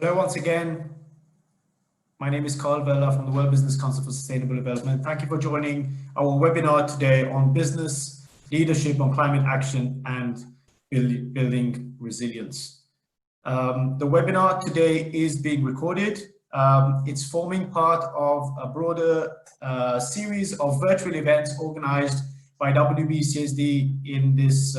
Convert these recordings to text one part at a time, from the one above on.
Hello once again. My name is Carl Vella from the World Business Council for Sustainable Development. Thank you for joining our webinar today on business leadership on climate action and building resilience. The webinar today is being recorded. It's forming part of a broader series of virtual events organized by WBCSD in this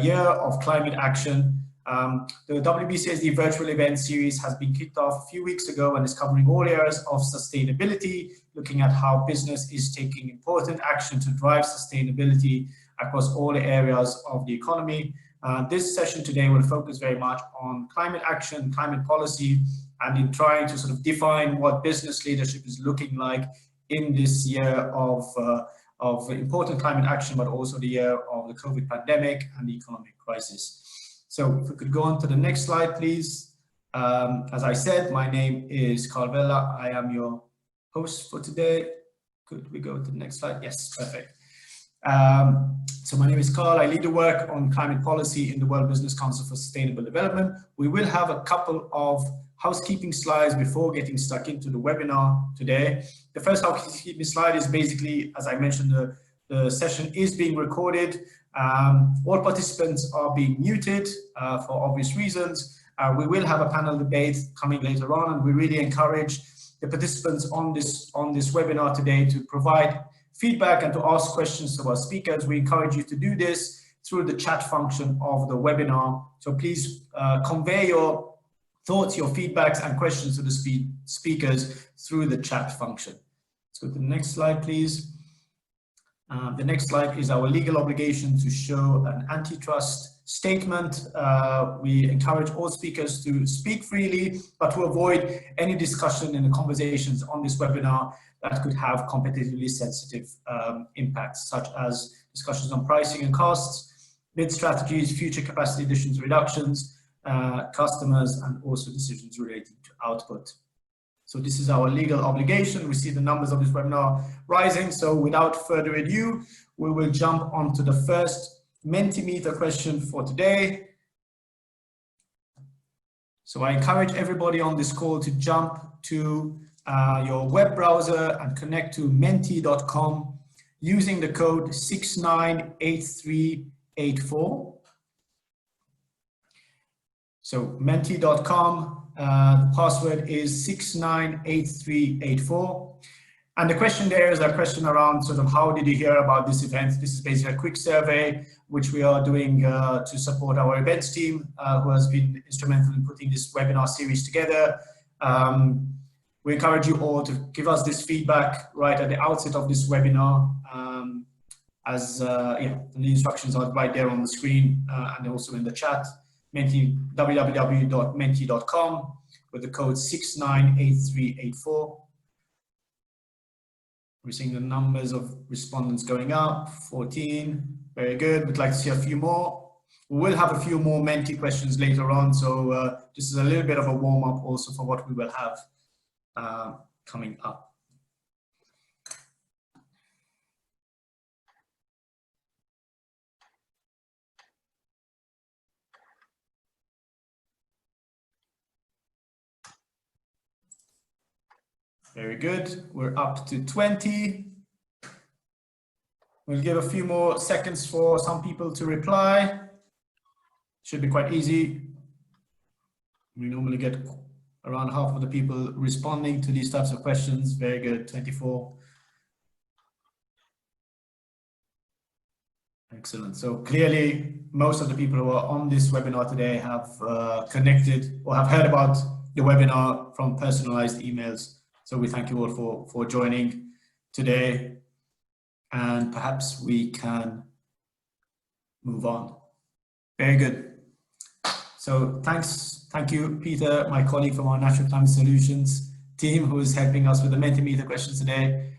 year of climate action. The WBCSD virtual event series has been kicked off a few weeks ago and is covering all areas of sustainability, looking at how business is taking important action to drive sustainability across all areas of the economy. This session today will focus very much on climate action, climate policy, and in trying to sort of define what business leadership is looking like in this year of important climate action, but also the year of the COVID pandemic and the economic crisis. So if we could go on to the next slide, please. As I said, my name is Carl Vella. I am your host for today. Could we go to the next slide? Yes, perfect. So my name is Carl. I lead the work on climate policy in the World Business Council for Sustainable Development. We will have a couple of housekeeping slides before getting stuck into the webinar today. The first housekeeping slide is basically, as I mentioned, the session is being recorded. All participants are being muted for obvious reasons. We will have a panel debate coming later on, and we really encourage the participants on this webinar today to provide feedback and to ask questions to our speakers. We encourage you to do this through the chat function of the webinar. So please convey your thoughts, your feedbacks and questions to the speakers through the chat function. Let's go to the next slide, please. The next slide is our legal obligation to show an antitrust statement. We encourage all speakers to speak freely, but to avoid any discussion in the conversations on this webinar that could have competitively sensitive impacts, such as discussions on pricing and costs, bid strategies, future capacity additions, reductions, customers, and also decisions relating to output. So this is our legal obligation. We see the numbers of this webinar rising. So without further ado, we will jump onto the first Mentimeter question for today. So I encourage everybody on this call to jump to your web browser and connect to menti.com using the code 698384. So menti.com. The password is 698384. And the question there is a question around sort of how did you hear about this event? This is basically a quick survey which we are doing to support our events team who has been instrumental in putting this webinar series together. We encourage you all to give us this feedback right at the outset of this webinar. The instructions are right there on the screen and also in the chat. www.menti.com with the code 698384. We're seeing the numbers of respondents going up, 14, very good. We'd like to see a few more. We will have a few more Menti questions later on, so this is a little bit of a warm-up also for what we will have coming up. Very good. We're up to 20. We'll give a few more seconds for some people to reply. Should be quite easy. We normally get around half of the people responding to these types of questions. Very good. 24. Excellent. So clearly, most of the people who are on this webinar today have connected or have heard about the webinar from personalized emails. So we thank you all for joining today, and perhaps we can move on. Very good. So thank you, Peter, my colleague from our Natural Climate Solutions team, who is helping us with the Mentimeter questions today.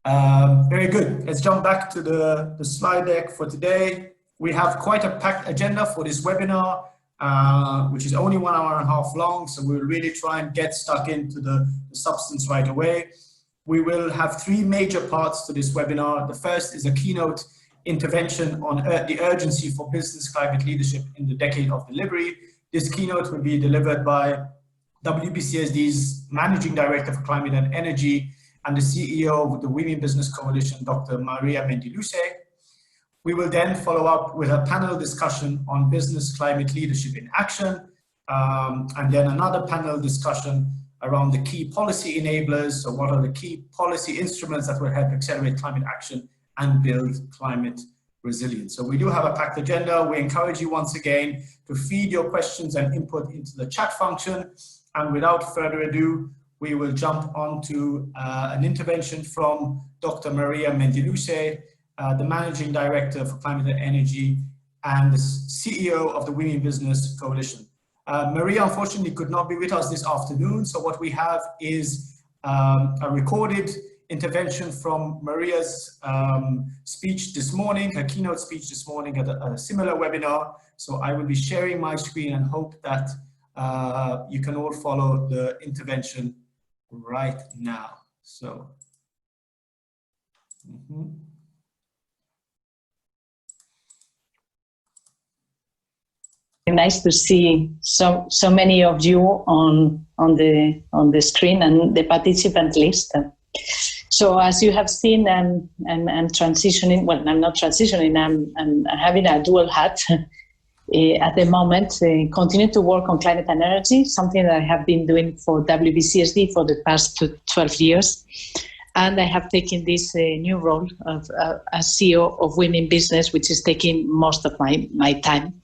Very good. Let's jump back to the slide deck for today. We have quite a packed agenda for this webinar. Which is only 1.5 hours long, so we'll really try and get stuck into the substance right away. We will have 3 major parts to this webinar. The first is a keynote intervention on the urgency for business climate leadership in the decade of delivery. This keynote will be delivered by WBCSD's Managing Director for Climate and Energy, and the CEO of the Women Business Coalition, Dr. Maria Mendiluce. We will then follow up with a panel discussion on business climate leadership in action, and then another panel discussion around the key policy enablers. So what are the key policy instruments that will help accelerate climate action and build climate resilience? So we do have a packed agenda. We encourage you once again to feed your questions and input into the chat function. And without further ado, we will jump on to an intervention from Dr. Maria Mendiluce, the Managing Director for Climate and Energy and the CEO of the Women Business Coalition. Maria unfortunately could not be with us this afternoon, so what we have is a recorded intervention from Maria's speech this morning, her keynote speech this morning at a similar webinar. So I will be sharing my screen and hope that you can all follow the intervention right now. So. Nice to see so many of you on the screen and the participant list. So as you have seen, I'm transitioning. Well, I'm not transitioning. I'm having a dual hat at the moment. Continue to work on climate and energy, something that I have been doing for WBCSD for the past 12 years. And I have taken this new role of as CEO of Women Business, which is taking most of my time.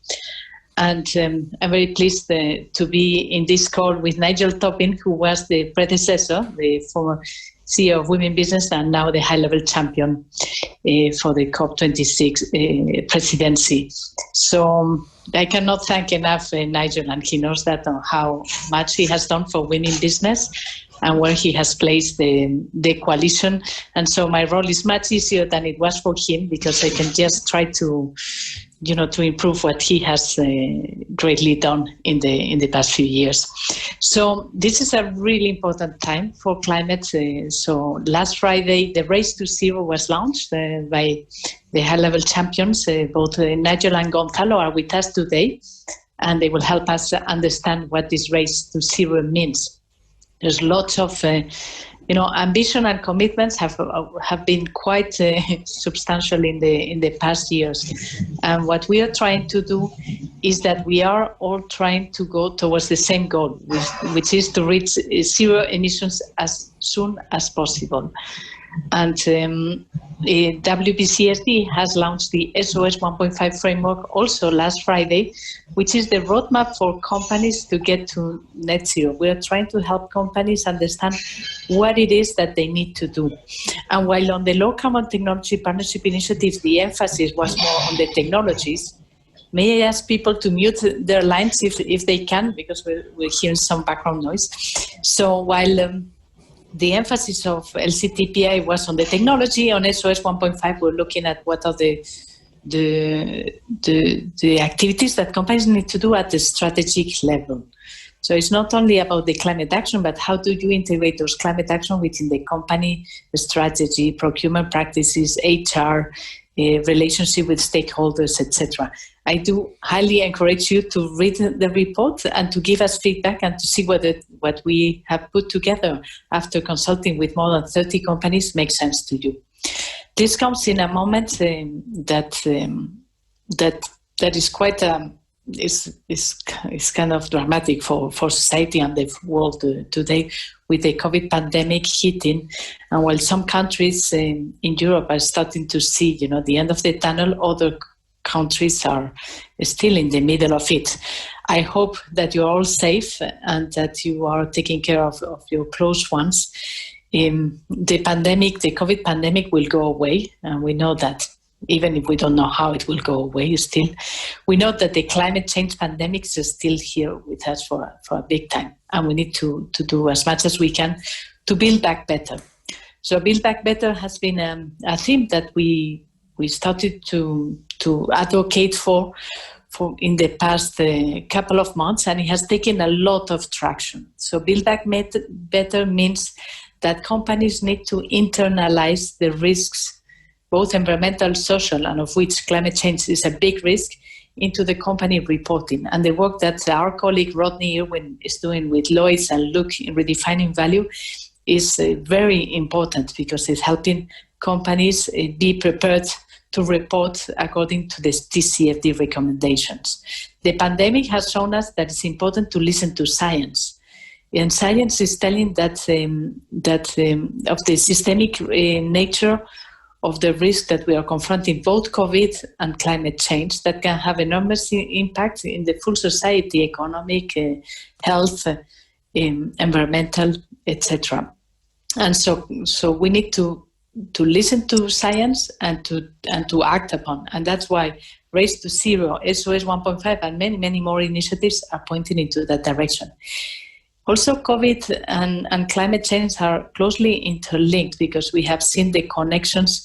And I'm very pleased to be in this call with Nigel Topping, who was the predecessor, the former CEO of Women Business, and now the high-level champion for the COP26 presidency. So I cannot thank enough Nigel, and he knows that on how much he has done for Women Business and where he has placed the coalition. And so my role is much easier than it was for him, because I can just try to improve what he has greatly done in the past few years. So this is a really important time for climate. So last Friday, the Race to Zero was launched by the high-level champions. Both Nigel and Gonzalo are with us today, and they will help us understand what this Race to Zero means. There's lots of ambition and commitments have been quite substantial in the past years. And what we are trying to do is that we are all trying to go towards the same goal, which is to reach zero emissions as soon as possible. And WBCSD has launched the SOS 1.5 framework also last Friday, which is the roadmap for companies to get to net zero. We are trying to help companies understand what it is that they need to do. And while on the Low Carbon Technology Partnership Initiative, the emphasis was more on the technologies, may I ask people to mute their lines if they can, because we're hearing some background noise. So while the emphasis of LCTPI was on the technology, on SOS 1.5 we're looking at what are the activities that companies need to do at the strategic level. So it's not only about the climate action, but how do you integrate those climate action within the company, the strategy, procurement practices, HR, relationship with stakeholders, etc. I do highly encourage you to read the report and to give us feedback and to see whether what we have put together after consulting with more than 30 companies makes sense to you. This comes in a moment that is quite is kind of dramatic for society and the world today, with the COVID pandemic hitting. And while some countries in Europe are starting to see, the end of the tunnel, other countries are still in the middle of it. I hope that you're all safe and that you are taking care of your close ones. The COVID pandemic will go away, and we know that, even if we don't know how it will go away still. We know that the climate change pandemic is still here with us for a big time, and we need to do as much as we can to build back better. So Build Back Better has been a theme that we started to advocate for in the past couple of months, and it has taken a lot of traction. So Build Back Better means that companies need to internalize the risks, both environmental, social, and of which climate change is a big risk, into the company reporting. And the work that our colleague Rodney Irwin is doing with Lloyds and Look in redefining value is very important, because it's helping companies be prepared to report according to the TCFD recommendations. The pandemic has shown us that it's important to listen to science. And science is telling that of the systemic nature of the risk that we are confronting, both COVID and climate change, that can have enormous impact in the full society, economic, health, environmental, etc. And so we need to listen to science and to act upon. And that's why Race to Zero, SOS 1.5, and many, many more initiatives are pointing into that direction. Also, COVID and climate change are closely interlinked, because we have seen the connections,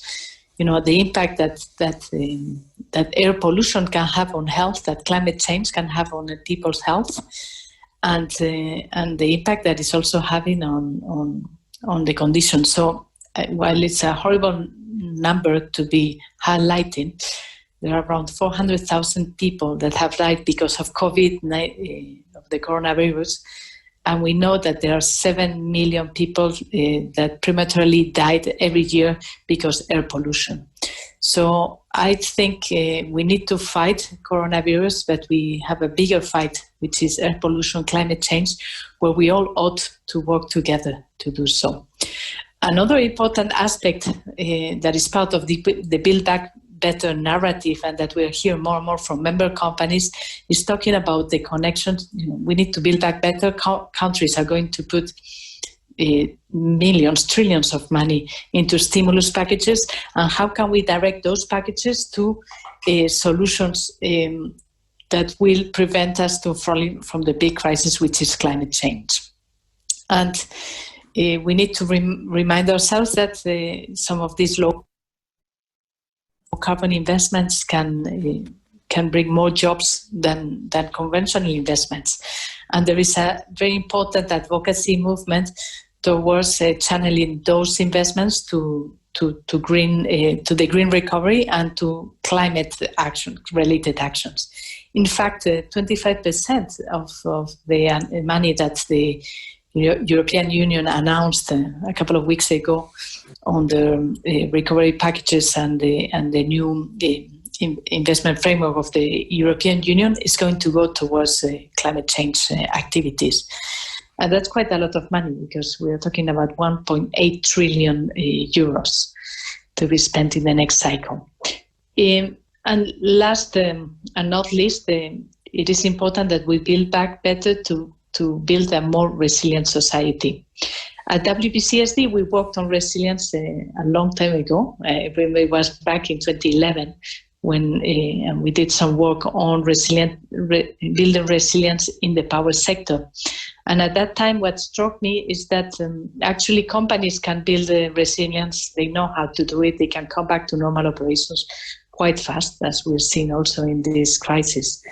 the impact that air pollution can have on health, that climate change can have on people's health, and the impact that is also having on the conditions. So while it's a horrible number to be highlighting, there are around 400,000 people that have died because of COVID-19, of the coronavirus. And we know that there are 7 million people that prematurely died every year because air pollution. So I think we need to fight coronavirus, but we have a bigger fight, which is air pollution, climate change, where we all ought to work together to do so. Another important aspect that is part of the Build Back Better narrative, and that we'll hear more and more from member companies, is talking about the connections. We need to build back better. Countries are going to put millions, trillions of money into stimulus packages, and how can we direct those packages to solutions that will prevent us from the big crisis, which is climate change. And we need to remind ourselves that some of these low carbon investments can bring more jobs than conventional investments. And there is a very important advocacy movement towards channeling those investments to the green recovery and to climate action related actions. In fact, 25% of the money that the European Union announced a couple of weeks ago on the recovery packages and the new investment framework of the European Union is going to go towards climate change activities. And that's quite a lot of money, because we are talking about 1.8 trillion euros to be spent in the next cycle. And last and not least, it is important that we build back better to build a more resilient society. At WBCSD, we worked on resilience a long time ago. It was back in 2011 when we did some work on building resilience in the power sector. And at that time, what struck me is that actually companies can build resilience. They know how to do it. They can come back to normal operations quite fast, as we're seeing also in this crisis.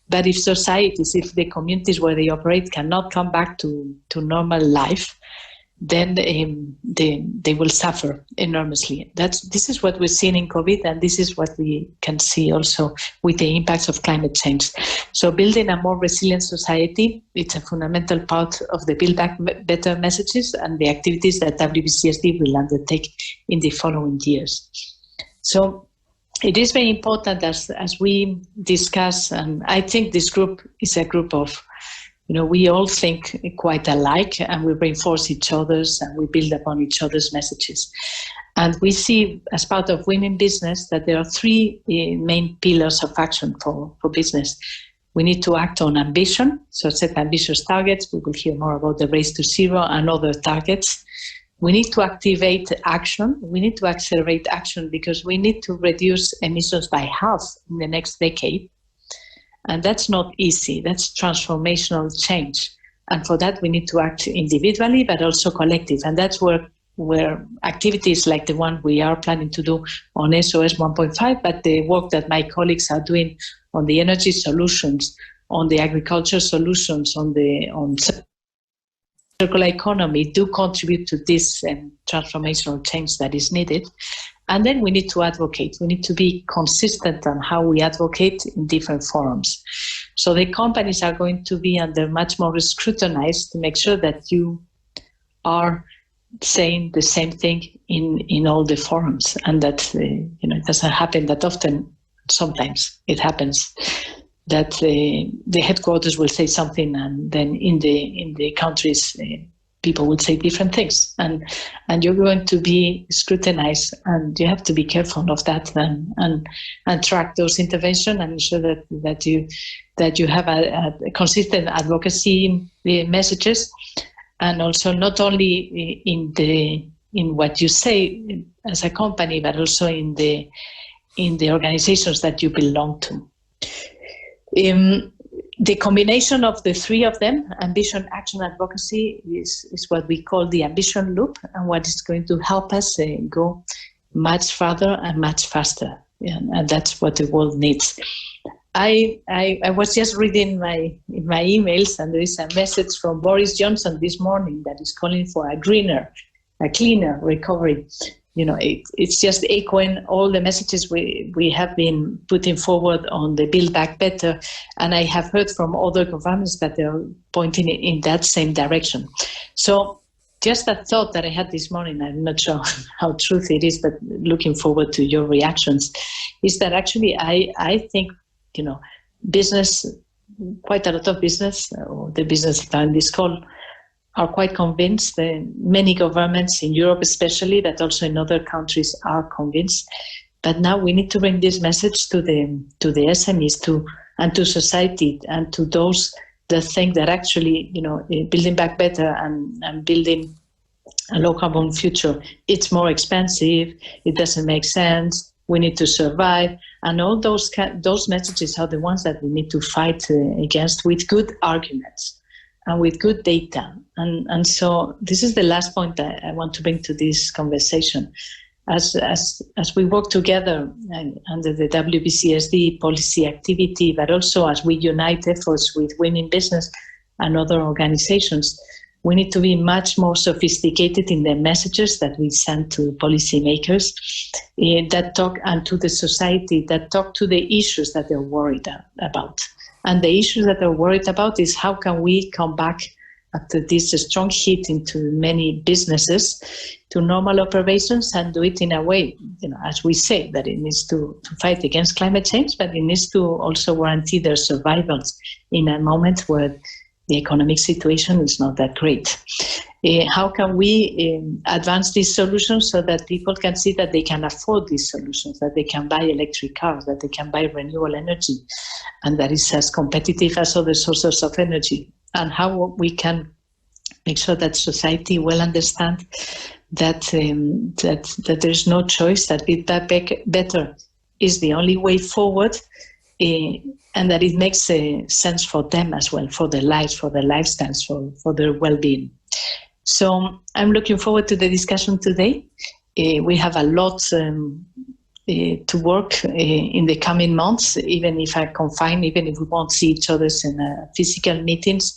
But if societies, if the communities where they operate cannot come back to normal life, then they will suffer enormously. This is what we're seeing in COVID, and this is what we can see also with the impacts of climate change. So building a more resilient society, it's a fundamental part of the Build Back Better messages and the activities that WBCSD will undertake in the following years. So it is very important as we discuss, and I think this group is a group of, we all think quite alike, and we reinforce each other's and we build upon each other's messages. And we see as part of Women Business that there are three main pillars of action for business. We need to act on ambition, so set ambitious targets. We will hear more about the Race to Zero and other targets. We need to activate action. We need to accelerate action because we need to reduce emissions by half in the next decade. And that's not easy. That's transformational change. And for that, we need to act individually, but also collective. And that's where activities like the one we are planning to do on SOS 1.5, but the work that my colleagues are doing on the energy solutions, on the agriculture solutions, on circular economy do contribute to this transformational change that is needed. And then we need to advocate. We need to be consistent on how we advocate in different forums. So the companies are going to be under much more scrutiny to make sure that you are saying the same thing in all the forums, and that it doesn't happen that often. Sometimes it happens that the headquarters will say something, and then in the countries people will say different things, and you're going to be scrutinized, and you have to be careful of that, and track those interventions and ensure that you have a consistent advocacy messages, and also not only in what you say as a company, but also in the organizations that you belong to. The combination of the three of them, ambition, action, advocacy, is what we call the ambition loop, and what is going to help us go much further and much faster. Yeah, and that's what the world needs. I was just reading my emails, and there is a message from Boris Johnson this morning that is calling for a cleaner recovery. It's just echoing all the messages we have been putting forward on the Build Back Better, and I have heard from other governments that they're pointing in that same direction. So just a thought that I had this morning, I'm not sure how true it is, but looking forward to your reactions, is that actually I think, business, quite a lot of business, or the business that on this call, are quite convinced, many governments in Europe especially, but also in other countries are convinced. But now we need to bring this message to the SMEs and to society, and to those that think that actually, building back better and building a low carbon future, it's more expensive, it doesn't make sense, we need to survive. And all those messages are the ones that we need to fight against with good arguments and with good data. And so this is the last point that I want to bring to this conversation. As we work together under the WBCSD policy activity, but also as we unite efforts with Women in Business and other organizations, we need to be much more sophisticated in the messages that we send to policymakers that talk, and to the society that talk to the issues that they're worried about. And the issues that they're worried about is how can we come back after this strong hit into many businesses to normal operations, and do it in a way, as we say, that it needs to fight against climate change, but it needs to also guarantee their survival in a moment where the economic situation is not that great. How can we advance these solutions so that people can see that they can afford these solutions, that they can buy electric cars, that they can buy renewable energy, and that is as competitive as other sources of energy? And how we can make sure that society will understand that that there is no choice, that Build Back Better is the only way forward, and that it makes sense for them as well, for their lives, for their lifestyles, for their well-being. So I'm looking forward to the discussion today. We have a lot to work in the coming months, even if even if we won't see each other in physical meetings,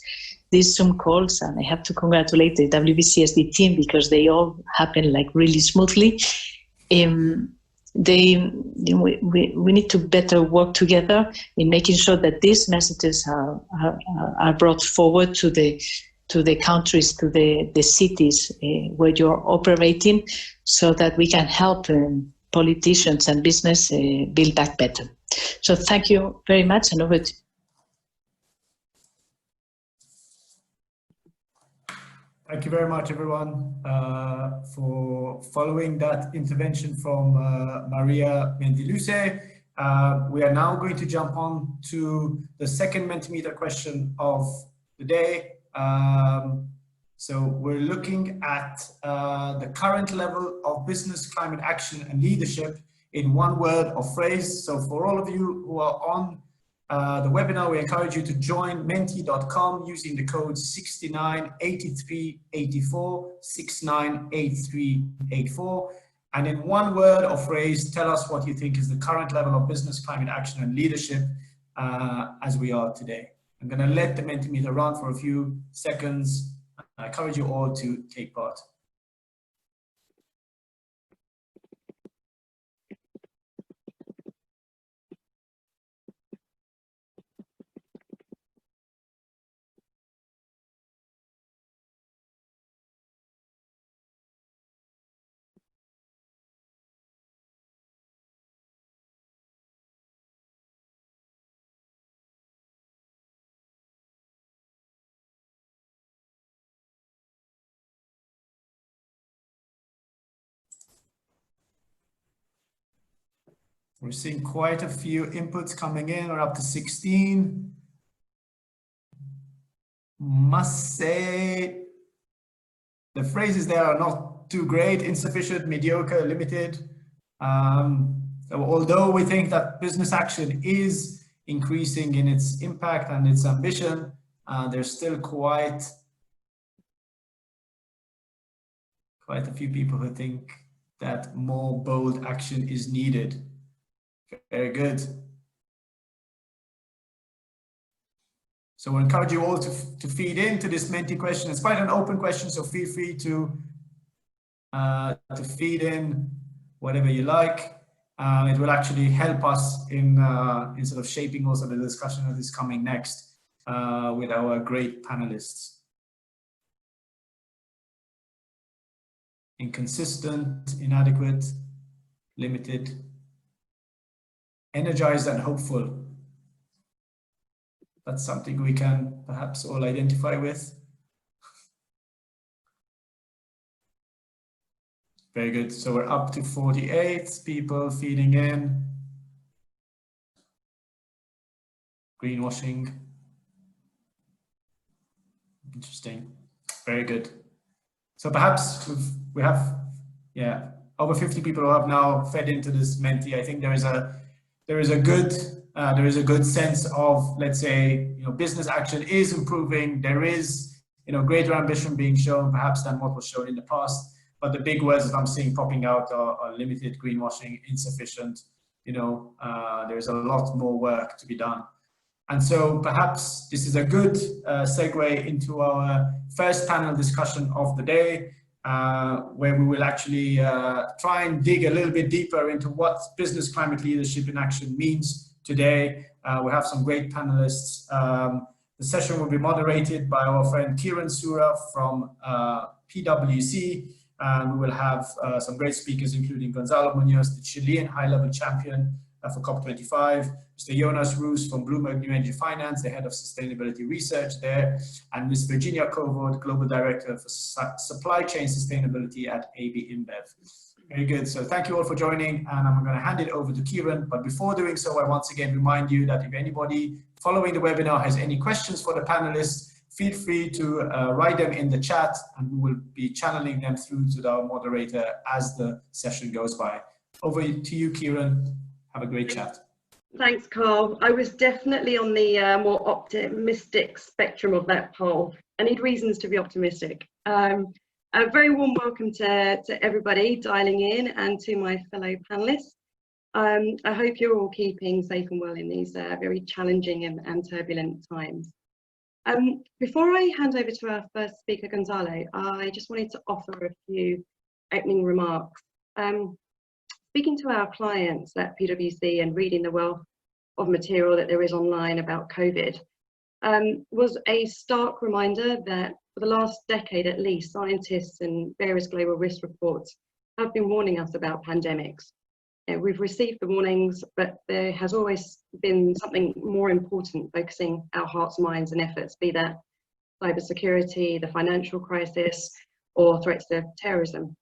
these Zoom calls, and I have to congratulate the WBCSD team because they all happen like really smoothly. We need to better work together in making sure that these messages are brought forward to the countries, to the cities where you're operating, so that we can help politicians and business build back better. So thank you very much, and over to you. Thank you very much, everyone, for following that intervention from Maria Mentiluce. We are now going to jump on to the second Mentimeter question of the day. So we're looking at the current level of business climate action and leadership in one word or phrase. So for all of you who are on the webinar, we encourage you to join menti.com using the code 698384, 698384. And in one word or phrase, tell us what you think is the current level of business climate action and leadership as we are today. I'm going to let the Mentimeter run for a few seconds. I encourage you all to take part. We're seeing quite a few inputs coming in. We're up to 16. Must say the phrases there are not too great: insufficient, mediocre, limited. So although we think that business action is increasing in its impact and its ambition, there's still quite a few people who think that more bold action is needed. Very good. So we encourage you all to feed into this Menti question. It's quite an open question, so feel free to feed in whatever you like. It will actually help us in sort of shaping also the discussion that is coming next with our great panelists. Inconsistent, inadequate, limited, energized and hopeful. That's something we can perhaps all identify with. Very good. So we're up to 48 people feeding in. Greenwashing. Interesting. Very good. So perhaps we have, yeah, over 50 people who have now fed into this Menti. I think there is a good sense of, let's say, business action is improving. There is, greater ambition being shown perhaps than what was shown in the past. But the big words that I'm seeing popping out are limited, greenwashing, insufficient. There's a lot more work to be done. And so perhaps this is a good segue into our first panel discussion of the day, where we will actually try and dig a little bit deeper into what business climate leadership in action means today. We have some great panelists. The session will be moderated by our friend Kiran Sura from PwC. We will have some great speakers, including Gonzalo Munoz, the Chilean high-level champion for COP25, Mr. Jonas Roos from Bloomberg New Energy Finance, the head of sustainability research there, and Ms. Virginia Covert, global director for supply chain sustainability at AB InBev. Very good. So thank you all for joining, and I'm going to hand it over to Kiran. But before doing so, I once again remind you that if anybody following the webinar has any questions for the panelists, feel free to write them in the chat, and we will be channeling them through to our moderator as the session goes by. Over to you, Kiran. Have a great chat. Thanks, Carl. I was definitely on the more optimistic spectrum of that poll. I need reasons to be optimistic. A very warm welcome to everybody dialing in and to my fellow panelists. I hope you're all keeping safe and well in these very challenging and turbulent times. Before I hand over to our first speaker, Gonzalo, I just wanted to offer a few opening remarks. Speaking to our clients at PwC and reading the wealth of material that there is online about COVID was a stark reminder that for the last decade at least, scientists and various global risk reports have been warning us about pandemics. We've received the warnings, but there has always been something more important focusing our hearts, minds and efforts, be that cybersecurity, the financial crisis, or threats to terrorism.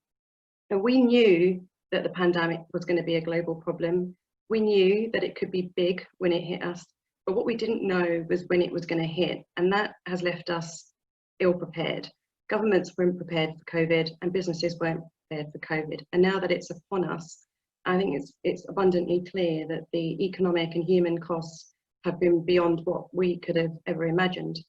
And we knew that the pandemic was going to be a global problem. We knew that it could be big when it hit us, but what we didn't know was when it was going to hit, and that has left us ill prepared. Governments weren't prepared for COVID, and businesses weren't prepared for COVID. And now that it's upon us, I think it's abundantly clear that the economic and human costs have been beyond what we could have ever imagined.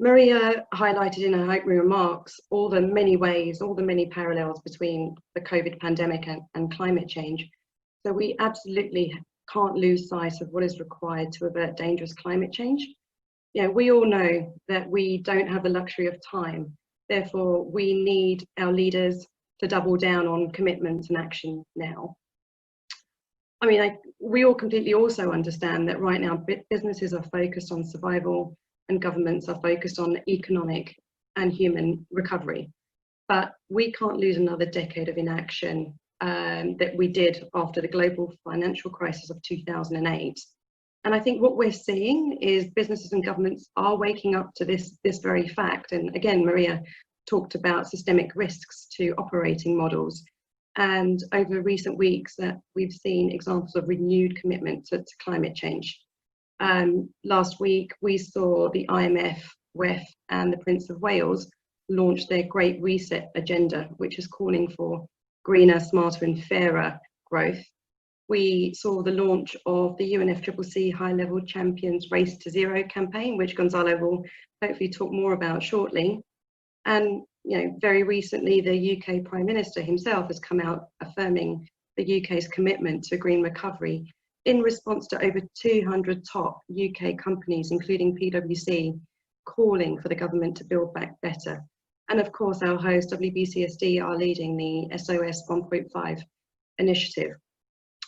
Maria highlighted in her opening remarks all the many ways, all the many parallels between the COVID pandemic and climate change. So we absolutely can't lose sight of what is required to avert dangerous climate change. We all know that we don't have the luxury of time. Therefore, we need our leaders to double down on commitment and action now. I mean, we all completely also understand that right now businesses are focused on survival and governments are focused on economic and human recovery. But we can't lose another decade of inaction that we did after the global financial crisis of 2008. And I think what we're seeing is businesses and governments are waking up to this very fact. And again, Maria talked about systemic risks to operating models. And over recent weeks that we've seen examples of renewed commitment to climate change. Last week, we saw the IMF, WEF, and the Prince of Wales launch their Great Reset agenda, which is calling for greener, smarter, and fairer growth. We saw the launch of the UNFCCC High-Level Champions Race to Zero campaign, which Gonzalo will hopefully talk more about shortly. And very recently, the UK Prime Minister himself has come out affirming the UK's commitment to green recovery in response to over 200 top UK companies, including PwC, calling for the government to build back better. And of course, our host, WBCSD, are leading the SOS 1.5 initiative.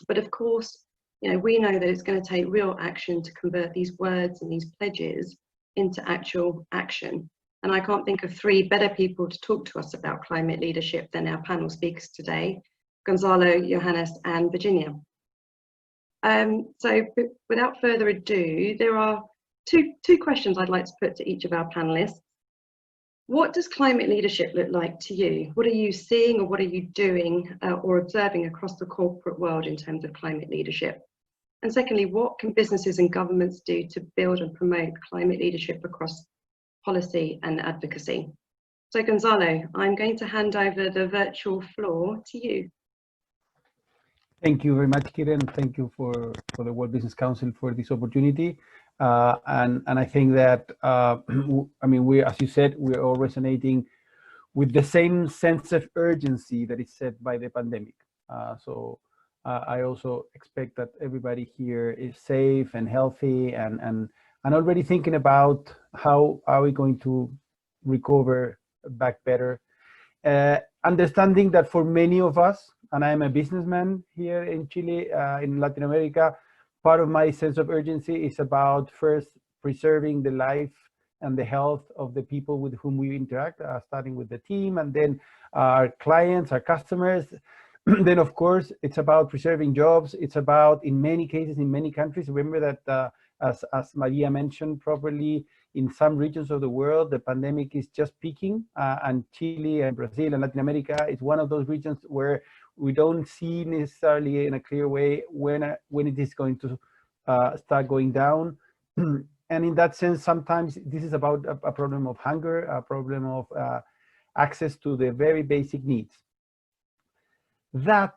But of course, we know that it's going to take real action to convert these words and these pledges into actual action. And I can't think of three better people to talk to us about climate leadership than our panel speakers today, Gonzalo, Johannes, and Virginia. So without further ado, there are two questions I'd like to put to each of our panelists. What does climate leadership look like to you? What are you seeing, or what are you doing or observing across the corporate world in terms of climate leadership? And secondly, what can businesses and governments do to build and promote climate leadership across policy and advocacy? So Gonzalo, I'm going to hand over the virtual floor to you. Thank you very much, Kiran. Thank you for the World Business Council for this opportunity. And I think that, I mean, as you said, we're all resonating with the same sense of urgency that is set by the pandemic. So I also expect that everybody here is safe and healthy and already thinking about how are we going to recover back better. Understanding that for many of us, and I'm a businessman here in Chile, in Latin America, part of my sense of urgency is about first preserving the life and the health of the people with whom we interact, starting with the team, and then our clients, our customers. Then, of course, it's about preserving jobs. It's about, in many cases, in many countries, remember that, as Maria mentioned properly, in some regions of the world, the pandemic is just peaking, and Chile and Brazil and Latin America is one of those regions where we don't see necessarily in a clear way when it is going to start going down. And in that sense, sometimes this is about a problem of hunger, a problem of access to the very basic needs. That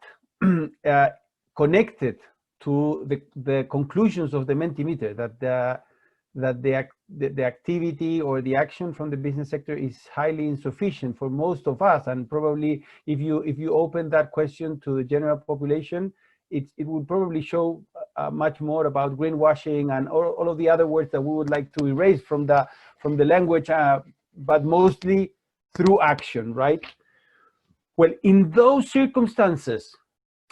connected to the conclusions of the Mentimeter, that the activity or the action from the business sector is highly insufficient for most of us, and probably if you open that question to the general population, it would probably show much more about greenwashing and all of the other words that we would like to erase from the language, but mostly through action, right? Well, in those circumstances,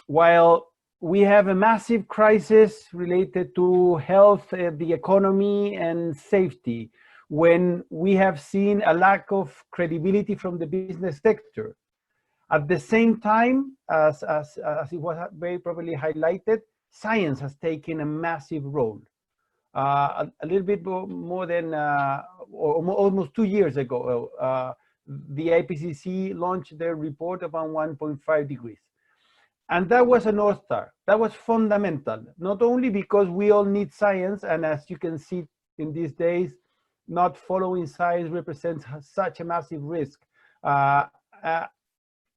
while we have a massive crisis related to health, the economy, and safety, when we have seen a lack of credibility from the business sector. At the same time, as it was very properly highlighted, science has taken a massive role. A little bit more than, almost 2 years ago, the IPCC launched their report about 1.5 degrees. And that was a North Star. That was fundamental, not only because we all need science, and as you can see in these days, not following science represents such a massive risk. The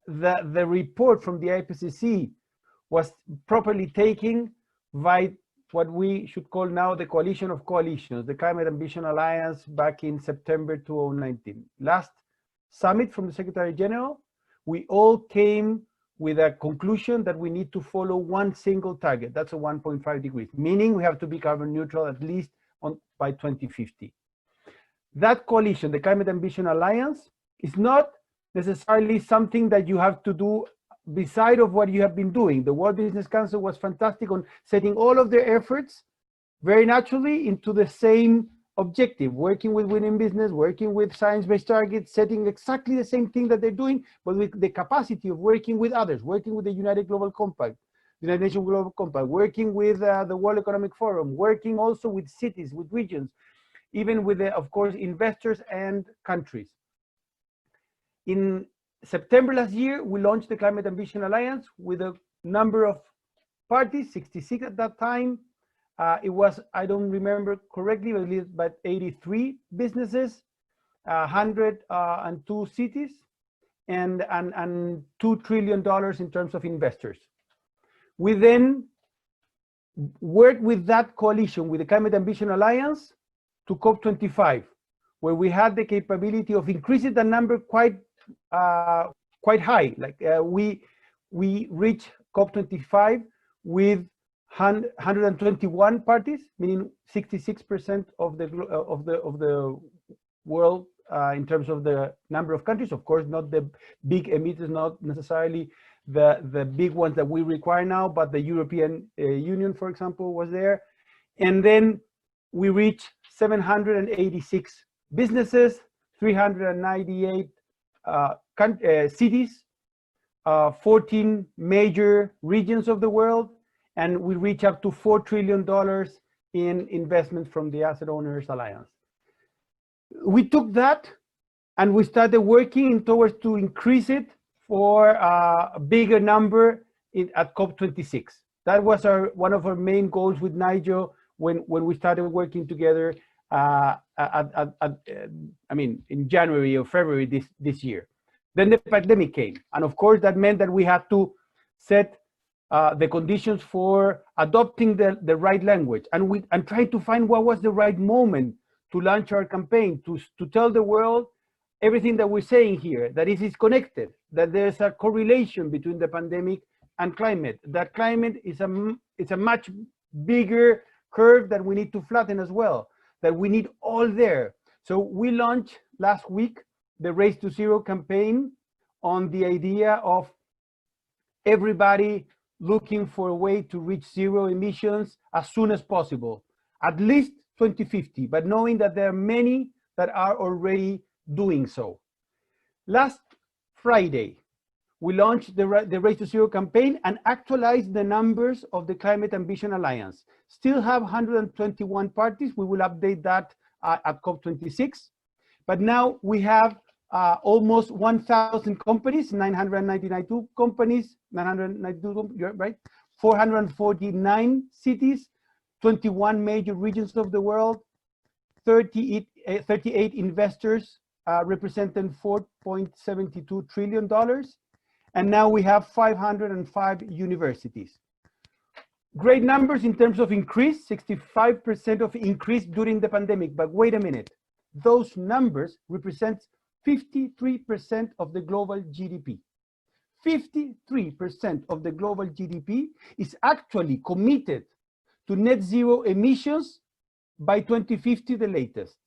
report from the IPCC was properly taken by what we should call now the coalition of coalitions, the Climate Ambition Alliance, back in September 2019. Last summit from the Secretary General, we all came with a conclusion that we need to follow one single target. That's a 1.5 degrees, meaning we have to be carbon neutral at least by 2050. That coalition, the Climate Ambition Alliance, is not necessarily something that you have to do beside of what you have been doing. The World Business Council was fantastic on setting all of their efforts very naturally into the same objective, working with women business, working with science-based targets, setting exactly the same thing that they're doing, but with the capacity of working with others, working with the United Global Compact, the United Nations Global Compact, working with the World Economic Forum, working also with cities, with regions, even with, of course, investors and countries. In September last year, we launched the Climate Ambition Alliance with a number of parties, 66 at that time. It was, I don't remember correctly, but 83 businesses, 102 cities, and $2 trillion in terms of investors. We then worked with that coalition, with the Climate Ambition Alliance, to COP25, where we had the capability of increasing the number quite high. Like we reached COP25 with 121 parties, meaning 66% of the world in terms of the number of countries. Of course, not the big emitters, not necessarily the big ones that we require now, but the European Union, for example, was there. And then we reached 786 businesses, 398 cities, 14 major regions of the world, and we reach up to $4 trillion in investments from the Asset Owners Alliance. We took that and we started working towards to increase it for a bigger number at COP26. That was one of our main goals with Nigel when we started working together in January or February this year. Then the pandemic came, and of course that meant that we had to set the conditions for adopting the right language, and trying to find what was the right moment to launch our campaign, to tell the world everything that we're saying here, that it is connected, that there's a correlation between the pandemic and climate, that climate is a much bigger curve that we need to flatten as well, that we need all there. So we launched last week the Race to Zero campaign on the idea of everybody looking for a way to reach zero emissions as soon as possible, at least 2050, but knowing that there are many that are already doing so. Last Friday, we launched the Race to Zero campaign and actualized the numbers of the Climate Ambition Alliance. Still have 121 parties. We will update that at COP26. But now we have almost 1,000 companies, 992 companies, 992, right? 449 cities, 21 major regions of the world, 38 investors representing $4.72 trillion. And now we have 505 universities. Great numbers in terms of increase, 65% of increase during the pandemic. But wait a minute, those numbers represent 53% of the global GDP. 53% of the global GDP is actually committed to net zero emissions by 2050, the latest.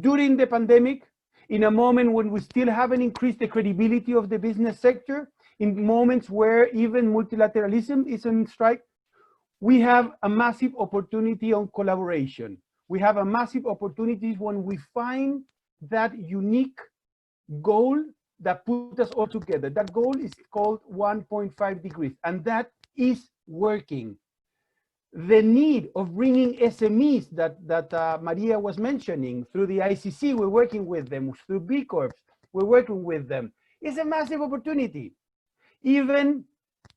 During the pandemic, in a moment when we still haven't increased the credibility of the business sector, in moments where even multilateralism is on strike, we have a massive opportunity on collaboration. We have a massive opportunity when we find that unique goal that puts us all together. That goal is called 1.5 degrees, and that is working. The need of bringing SMEs that Maria was mentioning through the ICC, we're working with them, through B Corps, we're working with them. It's a massive opportunity. Even,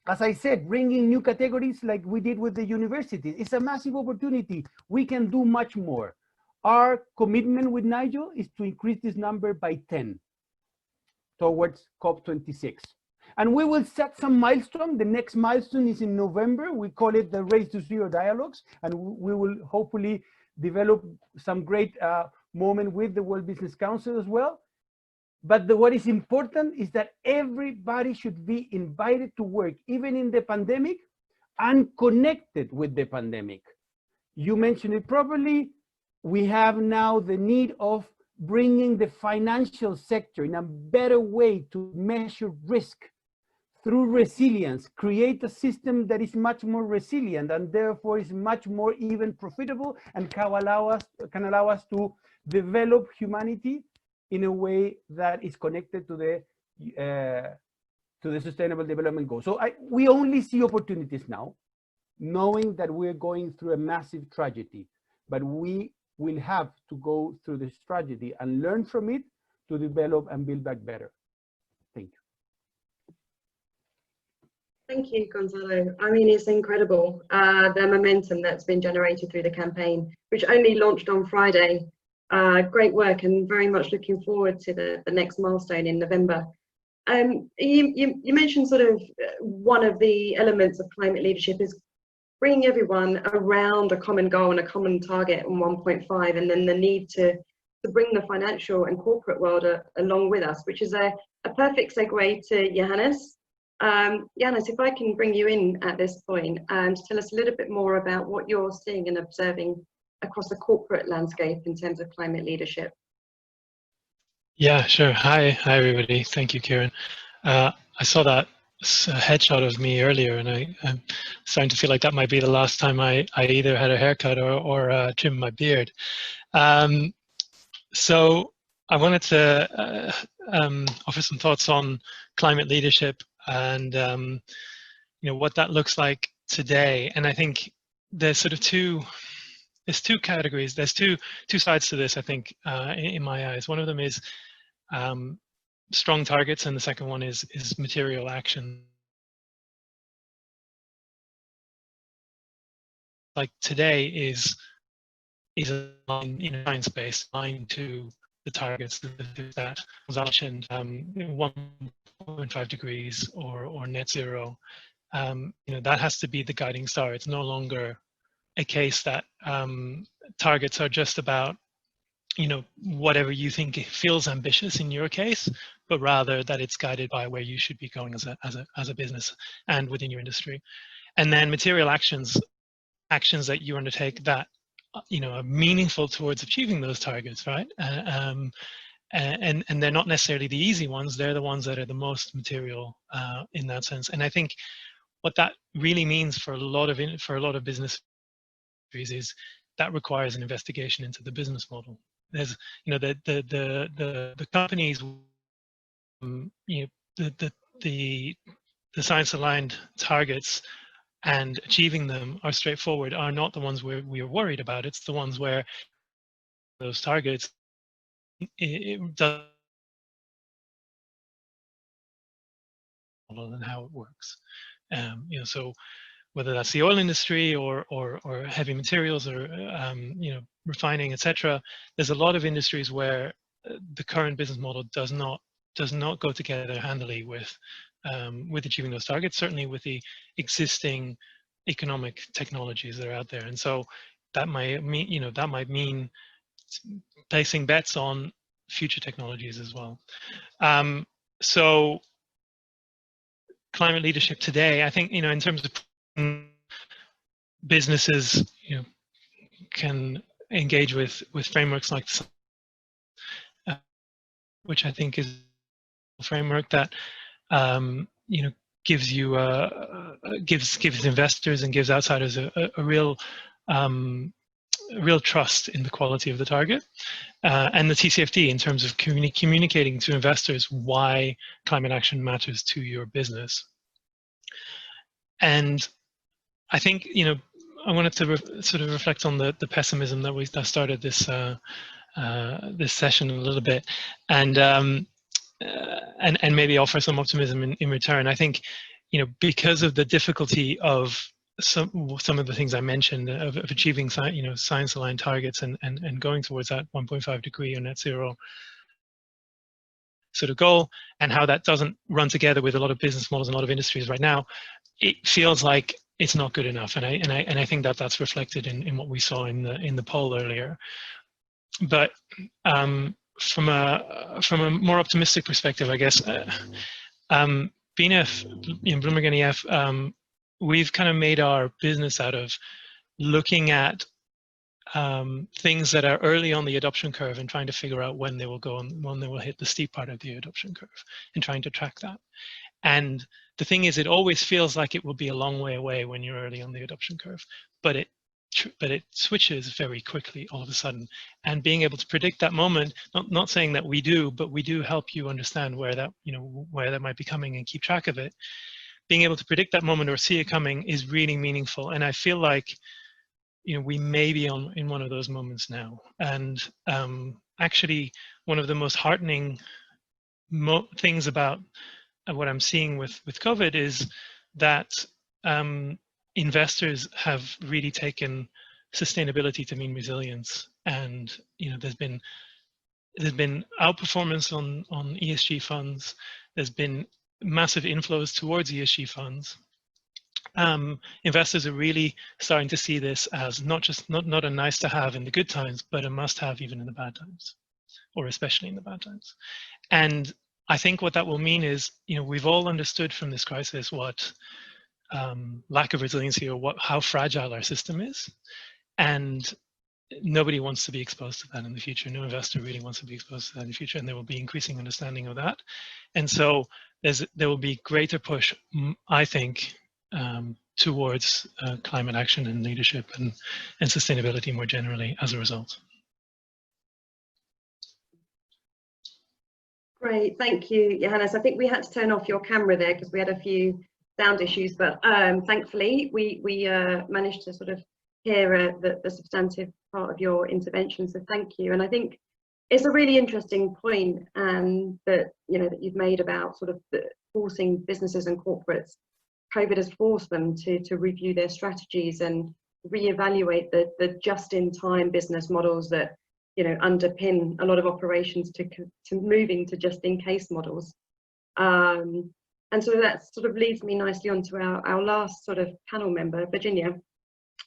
as I said, bringing new categories like we did with the universities, it's a massive opportunity. We can do much more. Our commitment with Nigel is to increase this number by 10 towards COP26. And we will set some milestone. The next milestone is in November. We call it the Race to Zero Dialogues, and we will hopefully develop some great moment with the World Business Council as well. But what is important is that everybody should be invited to work, even in the pandemic, and connected with the pandemic. You mentioned it properly. We have now the need of bringing the financial sector in a better way to measure risk through resilience, create a system that is much more resilient and therefore is much more even profitable and can allow us to develop humanity in a way that is connected to the Sustainable Development Goals. So we only see opportunities now, knowing that we're going through a massive tragedy, but we will have to go through this tragedy and learn from it to develop and build back better. Thank you. Thank you, Gonzalo. I mean, it's incredible, the momentum that's been generated through the campaign, which only launched on Friday. Great work, and very much looking forward to the next milestone in November. You mentioned sort of one of the elements of climate leadership is bringing everyone around a common goal and a common target on 1.5, and then the need to bring the financial and corporate world along with us, which is a perfect segue to Johannes. Johannes, if I can bring you in at this point and tell us a little bit more about what you're seeing and observing across the corporate landscape in terms of climate leadership. Yeah, sure. Hi everybody. Thank you, Kieran. I saw that headshot of me earlier, and I'm starting to feel like that might be the last time I either had a haircut or trimmed my beard. So I wanted to offer some thoughts on climate leadership and what that looks like today. And I think there's sort of two categories. There's two sides to this, I think, in my eyes. One of them is strong targets, and the second one is material action. Like today is science-based, aligned to the targets that was mentioned, 1.5 degrees or net zero. That has to be the guiding star. It's no longer a case that targets are just about whatever you think feels ambitious in your case, but rather that it's guided by where you should be going as a business and within your industry. And then material actions that you undertake that are meaningful towards achieving those targets, right? And they're not necessarily the easy ones. They're the ones that are the most material in that sense. And I think what that really means for a lot of business is that requires an investigation into the business model. There's the companies, the science aligned targets and achieving them are straightforward, are not the ones where we are worried about. It's the ones where those targets, it does and how it works. So whether that's the oil industry or heavy materials or refining, etc. There's a lot of industries where the current business model does not go together handily with achieving those targets. Certainly with the existing economic technologies that are out there, and so that might mean placing bets on future technologies as well. So climate leadership today, I think, in terms of businesses, can engage with frameworks like which I think is a framework that gives you gives investors and gives outsiders a real trust in the quality of the target, and the TCFD in terms of communicating to investors why climate action matters to your business. And I think I wanted to sort of reflect on the pessimism that started this this session a little bit, and maybe offer some optimism in return. I think because of the difficulty of some of the things I mentioned of achieving science aligned targets and going towards that 1.5 degree or net zero sort of goal, and how that doesn't run together with a lot of business models and a lot of industries right now, it feels like it's not good enough, and I think that's reflected in what we saw in the poll earlier. But from a more optimistic perspective, I guess, BNEF, Bloomberg NEF, we've kind of made our business out of looking at things that are early on the adoption curve and trying to figure out when they will go and when they will hit the steep part of the adoption curve, and trying to track that. And the thing is, it always feels like it will be a long way away when you're early on the adoption curve, but it switches very quickly all of a sudden. And being able to predict that moment, not saying that we do, but we do help you understand where that where that might be coming and keep track of it. Being able to predict that moment or see it coming is really meaningful. And I feel like we may be in one of those moments now. And actually, one of the most heartening things about what I'm seeing with COVID is that investors have really taken sustainability to mean resilience, and there's been outperformance on ESG funds. There's been massive inflows towards ESG funds. Investors are really starting to see this as not a nice to have in the good times, but a must have even in the bad times, or especially in the bad times. And I think what that will mean is, we've all understood from this crisis what lack of resiliency, or how fragile our system is, and nobody wants to be exposed to that in the future. No investor really wants to be exposed to that in the future, and there will be increasing understanding of that. And so there will be greater push, I think, towards climate action and leadership and sustainability more generally as a result. Great, thank you, Johannes. I think we had to turn off your camera there because we had a few sound issues, but thankfully we managed to sort of hear the substantive part of your intervention, so thank you. And I think it's a really interesting point that that you've made about sort of forcing businesses and corporates. COVID has forced them to review their strategies and reevaluate the just-in-time business models that underpin a lot of operations to moving to just-in-case models. And so that sort of leads me nicely onto our last sort of panel member, Virginia,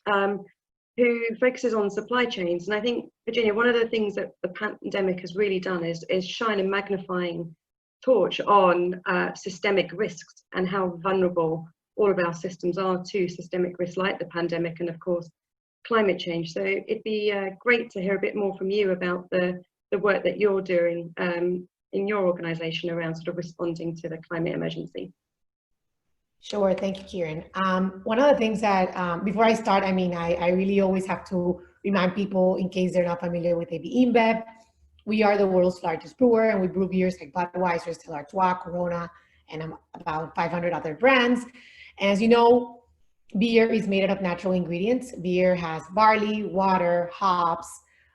who focuses on supply chains. And I think, Virginia, one of the things that the pandemic has really done is shine a magnifying torch on systemic risks and how vulnerable all of our systems are to systemic risks like the pandemic and, of course, climate change. So it'd be great to hear a bit more from you about the work that you're doing in your organization around sort of responding to the climate emergency. Sure, thank you, Kieran. One of the things that, before I start, I mean, I really always have to remind people, in case they're not familiar with AB InBev, we are the world's largest brewer, and we brew beers like Budweiser, Stella Artois, Corona, and about 500 other brands. And as you know, beer is made out of natural ingredients. Beer has barley, water, hops,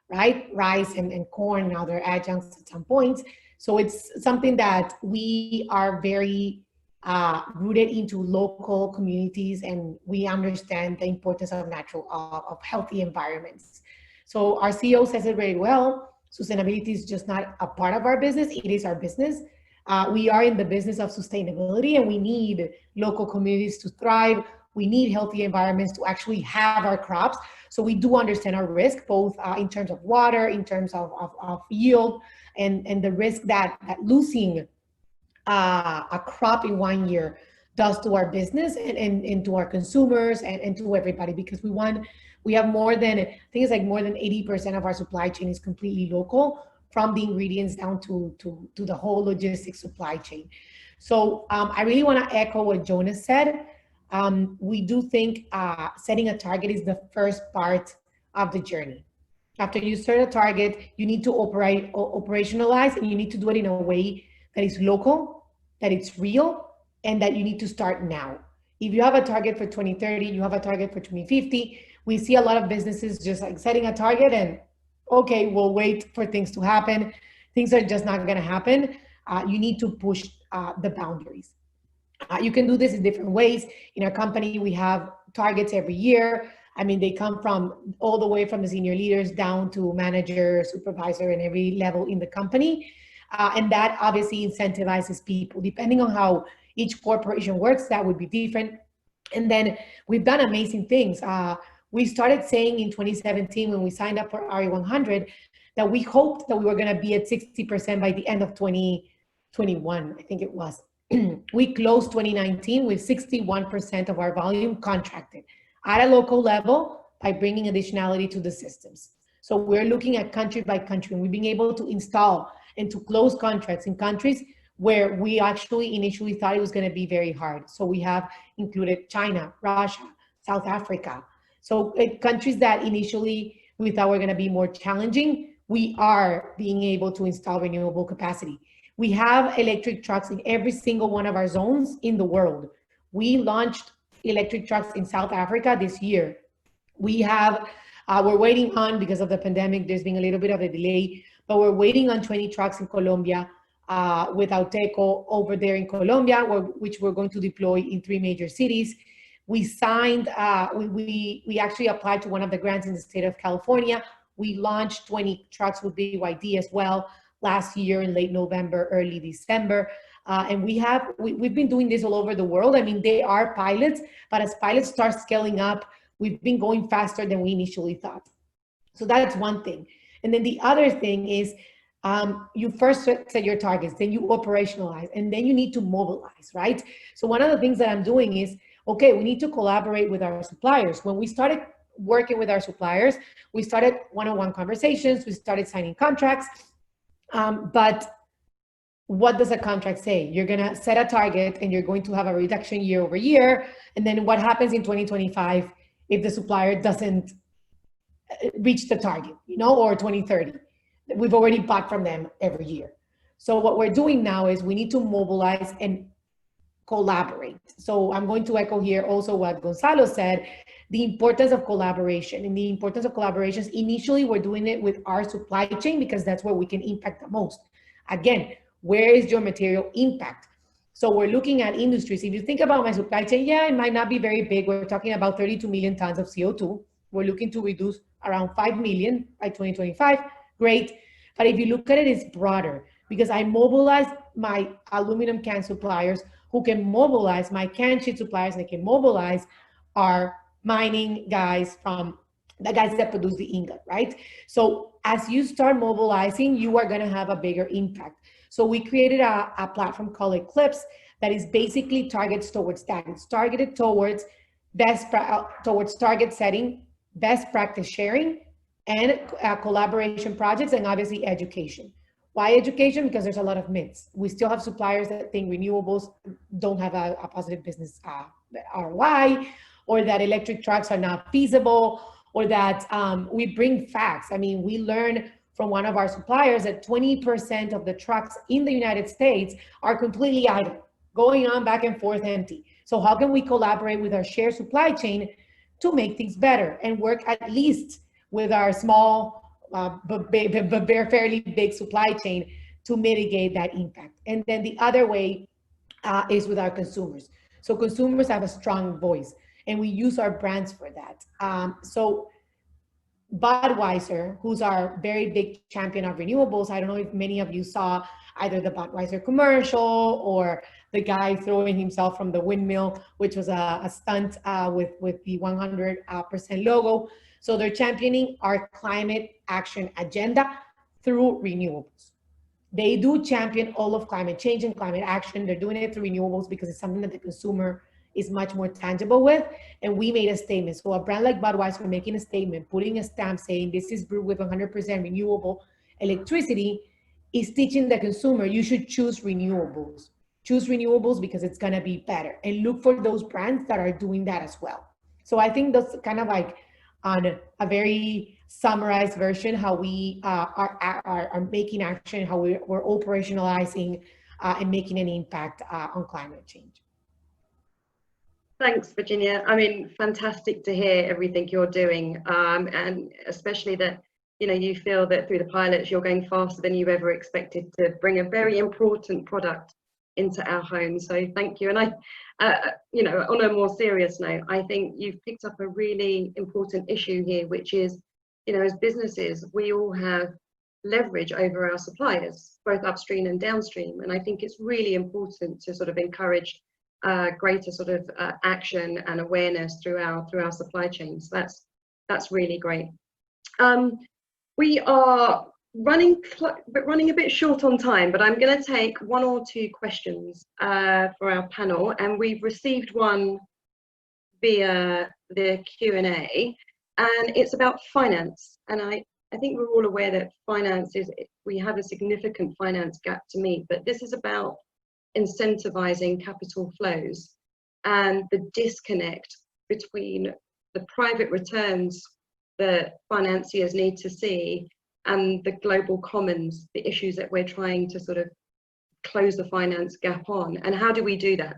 right? Rice and corn and other adjuncts at some points. So it's something that we are very rooted into local communities, and we understand the importance of of healthy environments. So our CEO says it very well. Sustainability is just not a part of our business, it is our business. We are in the business of sustainability, and we need local communities to thrive. We need healthy environments to actually have our crops. So we do understand our risk, both in terms of water, in terms of yield, and the risk that losing a crop in 1 year does to our business and to our consumers and to everybody, because we have more than, I think it's like more than 80% of our supply chain is completely local, from the ingredients down to the whole logistics supply chain. So I really want to echo what Jonas said. We do think setting a target is the first part of the journey. After you set a target, you need to operationalize, and you need to do it in a way that is local, that it's real, and that you need to start now. If you have a target for 2030, you have a target for 2050, we see a lot of businesses just like setting a target and, okay, we'll wait for things to happen. Things are just not going to happen. You need to push the boundaries. You can do this in different ways. In our company, we have targets every year. I mean, they come from all the way from the senior leaders down to manager, supervisor, and every level in the company. And that obviously incentivizes people. Depending on how each corporation works, that would be different. And then we've done amazing things. We started saying in 2017, when we signed up for RE100, that we hoped that we were going to be at 60% by the end of 2021, I think it was. We closed 2019 with 61% of our volume contracted at a local level by bringing additionality to the systems. So we're looking at country by country, and we've been able to install and to close contracts in countries where we actually initially thought it was going to be very hard. So we have included China, Russia, South Africa. So countries that initially we thought were going to be more challenging, we are being able to install renewable capacity. We have electric trucks in every single one of our zones in the world. We launched electric trucks in South Africa this year. We have, we're waiting on, because of the pandemic, there's been a little bit of a delay, but we're waiting on 20 trucks in Colombia with Auteco over there in Colombia, which we're going to deploy in 3 major cities. We signed, we actually applied to one of the grants in the state of California. We launched 20 trucks with BYD as well last year in late November, early December. And we've been doing this all over the world. I mean, they are pilots, but as pilots start scaling up, we've been going faster than we initially thought. So that's one thing. And then the other thing is, you first set your targets, then you operationalize, and then you need to mobilize, right? So one of the things that I'm doing is, okay, we need to collaborate with our suppliers. When we started working with our suppliers, we started one-on-one conversations, we started signing contracts, but what does a contract say? You're gonna set a target and you're going to have a reduction year over year, and then what happens in 2025 if the supplier doesn't reach the target, you know, or 2030? We've already bought from them every year. So what we're doing now is we need to mobilize and collaborate. So I'm going to echo here also what Gonzalo said, the importance of collaboration. And the importance of collaborations, initially we're doing it with our supply chain because that's where we can impact the most. Again, where is your material impact? So we're looking at industries. If you think about my supply chain, yeah, it might not be very big. We're talking about 32 million tons of CO2. We're looking to reduce around 5 million by 2025. Great. But if you look at it, it's broader because I mobilize my aluminum can suppliers who can mobilize my can sheet suppliers, and they can mobilize our mining guys from the guys that produce the ingot, right? So as you start mobilizing, you are going to have a bigger impact. So we created a platform called Eclipse that is basically targets towards that. It's targeted towards towards target setting, best practice sharing, and collaboration projects, and obviously education. Why education? Because there's a lot of myths. We still have suppliers that think renewables don't have a positive business ROI, or that electric trucks are not feasible, or that we bring facts. I mean, we learned from one of our suppliers that 20% of the trucks in the United States are completely idle, going on back and forth empty. So how can we collaborate with our shared supply chain to make things better and work at least with our small but fairly big supply chain to mitigate that impact? And then the other way is with our consumers. So consumers have a strong voice, and we use our brands for that. So Budweiser, who's our very big champion of renewables, I don't know if many of you saw either the Budweiser commercial or the guy throwing himself from the windmill, which was a stunt with the 100% logo. So they're championing our climate action agenda through renewables. They do champion all of climate change and climate action. They're doing it through renewables because it's something that the consumer is much more tangible with. And we made a statement. So a brand like Budweiser making a statement, putting a stamp saying this is brewed with 100% renewable electricity, is teaching the consumer you should choose renewables. Choose renewables because it's gonna be better. And look for those brands that are doing that as well. So I think that's kind of like on a very summarized version, how we are making action, how we're operationalizing and making an impact on climate change. Thanks, Virginia. I mean, fantastic to hear everything you're doing, and especially that, you know, you feel that through the pilots you're going faster than you ever expected to bring a very important product into our homes. So thank you. And I, you know, on a more serious note, I think you've picked up a really important issue here, which is, you know, as businesses, we all have leverage over our suppliers, both upstream and downstream. And I think it's really important to sort of encourage greater sort of action and awareness through our supply chains. That's really great. We are running a bit short on time, but I'm going to take 1 or 2 questions for our panel, and we've received one via the Q&A, and it's about finance. And I think we're all aware that we have a significant finance gap to meet, but this is about incentivizing capital flows and the disconnect between the private returns that financiers need to see and the global commons, the issues that we're trying to sort of close the finance gap on. And how do we do that?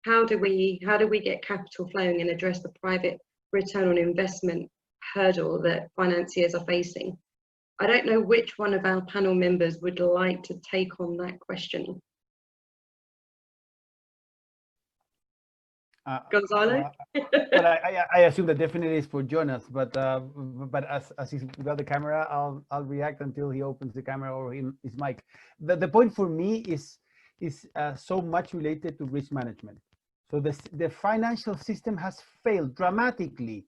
How do we get capital flowing and address the private return on investment hurdle that financiers are facing? I don't know which one of our panel members would like to take on that question. Gonzalo? Well, I assume that definitely is for Jonas, but as he's got the camera, I'll react until he opens the camera or his mic. The point for me is so much related to risk management. So the financial system has failed dramatically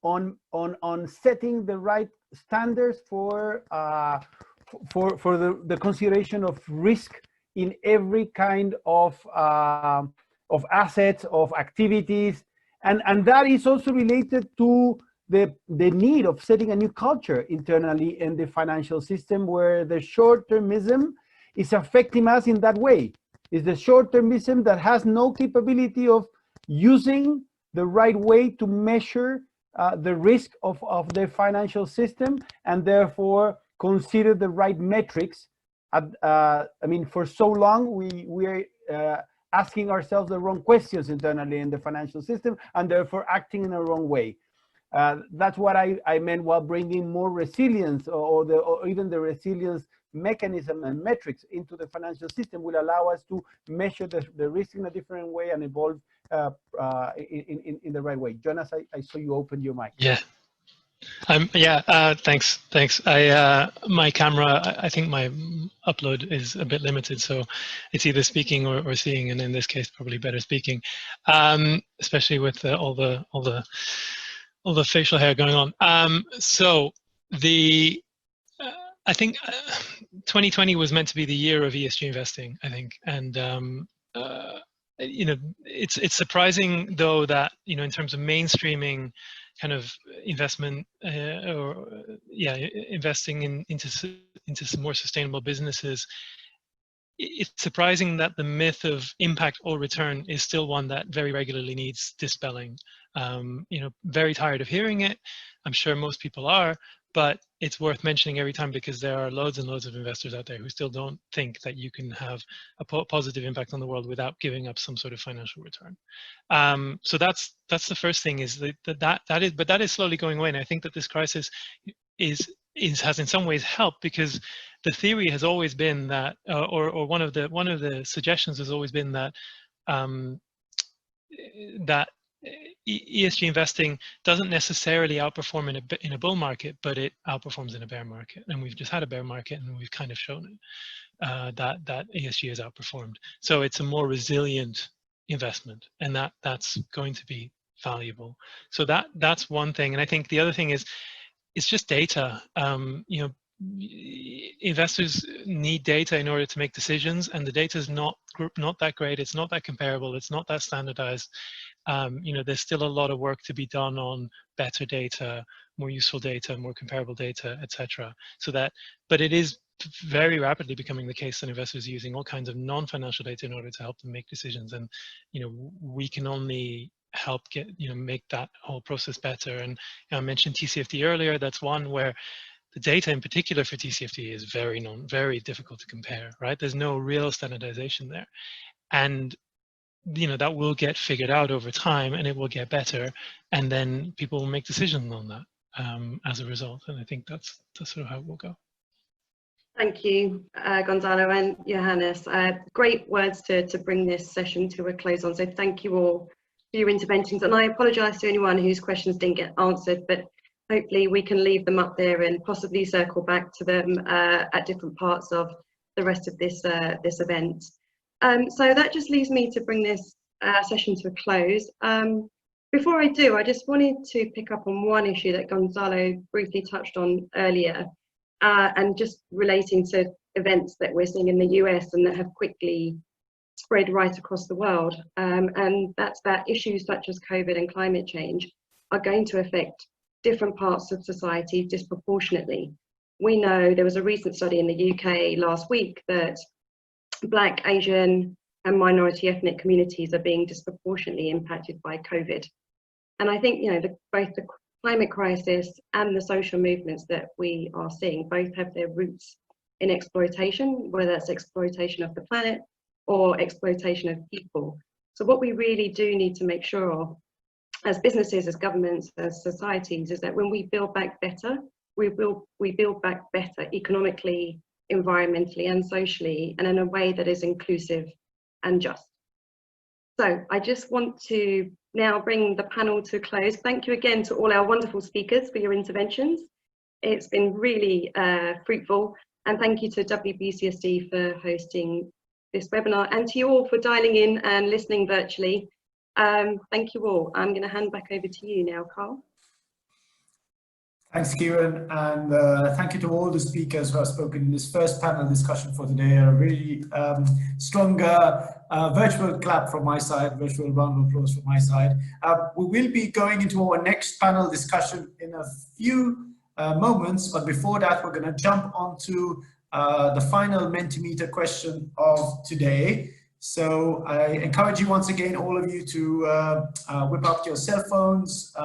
on setting the right standards for the consideration of risk in every kind of assets, of activities, and that is also related to the need of setting a new culture internally in the financial system, where the short-termism is affecting us in that way. Is the short-termism that has no capability of using the right way to measure the risk of the financial system, and therefore consider the right metrics. I mean, for so long we're asking ourselves the wrong questions internally in the financial system, and therefore acting in the wrong way. That's what I meant while bringing more resilience, or even the resilience mechanism and metrics into the financial system will allow us to measure the risk in a different way and evolve in the right way. Jonas, I saw you open your mic. Yeah. Thanks. My camera, I think my upload is a bit limited, so it's either speaking or seeing, and in this case, probably better speaking, especially with all the facial hair going on. So I think 2020 was meant to be the year of ESG investing, I think, and you know, it's surprising though that, you know, in terms of mainstreaming kind of investment investing into some more sustainable businesses, it's surprising that the myth of impact or return is still one that very regularly needs dispelling. You know, very tired of hearing it. I'm sure most people are, but it's worth mentioning every time because there are loads and loads of investors out there who still don't think that you can have a positive impact on the world without giving up some sort of financial return. So that's the first thing, is that is slowly going away. And I think that this crisis has in some ways helped, because the theory has always been that, or one of the suggestions has always been that that ESG investing doesn't necessarily outperform in a bull market, but it outperforms in a bear market. And we've just had a bear market, and we've kind of shown it that ESG has outperformed. So it's a more resilient investment, and that's going to be valuable. So that's one thing. And I think the other thing is, it's just data. You know, investors need data in order to make decisions, and the data is not that great. It's not that comparable. It's not that standardized. You know, there's still a lot of work to be done on better data, more useful data, more comparable data, etc. But it is very rapidly becoming the case that investors are using all kinds of non-financial data in order to help them make decisions. And, you know, we can only help make that whole process better. And I mentioned TCFD earlier. That's one where the data in particular for TCFD is very difficult to compare, right? There's no real standardization there. And you know, that will get figured out over time, and it will get better, and then people will make decisions on that as a result. And I think that's sort of how it will go. Thank you, Gonzalo and Johannes. Great words to bring this session to a close on. So thank you all for your interventions. And I apologise to anyone whose questions didn't get answered, but hopefully we can leave them up there and possibly circle back to them at different parts of the rest of this event. So that just leaves me to bring this session to a close. Before I do, I just wanted to pick up on one issue that Gonzalo briefly touched on earlier, and just relating to events that we're seeing in the US and that have quickly spread right across the world. And that's that issues such as COVID and climate change are going to affect different parts of society disproportionately. We know there was a recent study in the UK last week that Black, Asian and minority ethnic communities are being disproportionately impacted by COVID. And I think, you know, both the climate crisis and the social movements that we are seeing both have their roots in exploitation, whether that's exploitation of the planet or exploitation of people. So what we really do need to make sure of as businesses, as governments, as societies, is that when we build back better, we build back better economically, environmentally, and socially, and in a way that is inclusive and just. So I just want to now bring the panel to a close. Thank you again to all our wonderful speakers for your interventions. It's been really fruitful, and thank you to WBCSD for hosting this webinar, and to you all for dialing in and listening virtually. Thank you all. I'm going to hand back over to you now, Carl. Thanks, Kieran, and thank you to all the speakers who have spoken in this first panel discussion for today. A really strong virtual clap from my side, virtual round of applause from my side. We will be going into our next panel discussion in a few moments, but before that, we're going to jump onto the final Mentimeter question of today. So I encourage you once again, all of you, to whip up your cell phones,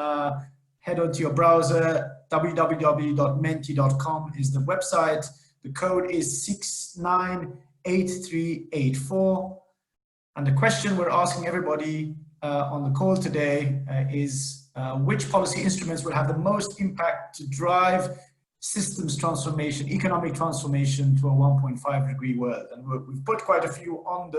head onto your browser. www.menti.com is the website. The code is 698384. And the question we're asking everybody on the call today is which policy instruments will have the most impact to drive systems transformation, economic transformation to a 1.5 degree world? And we've put quite a few on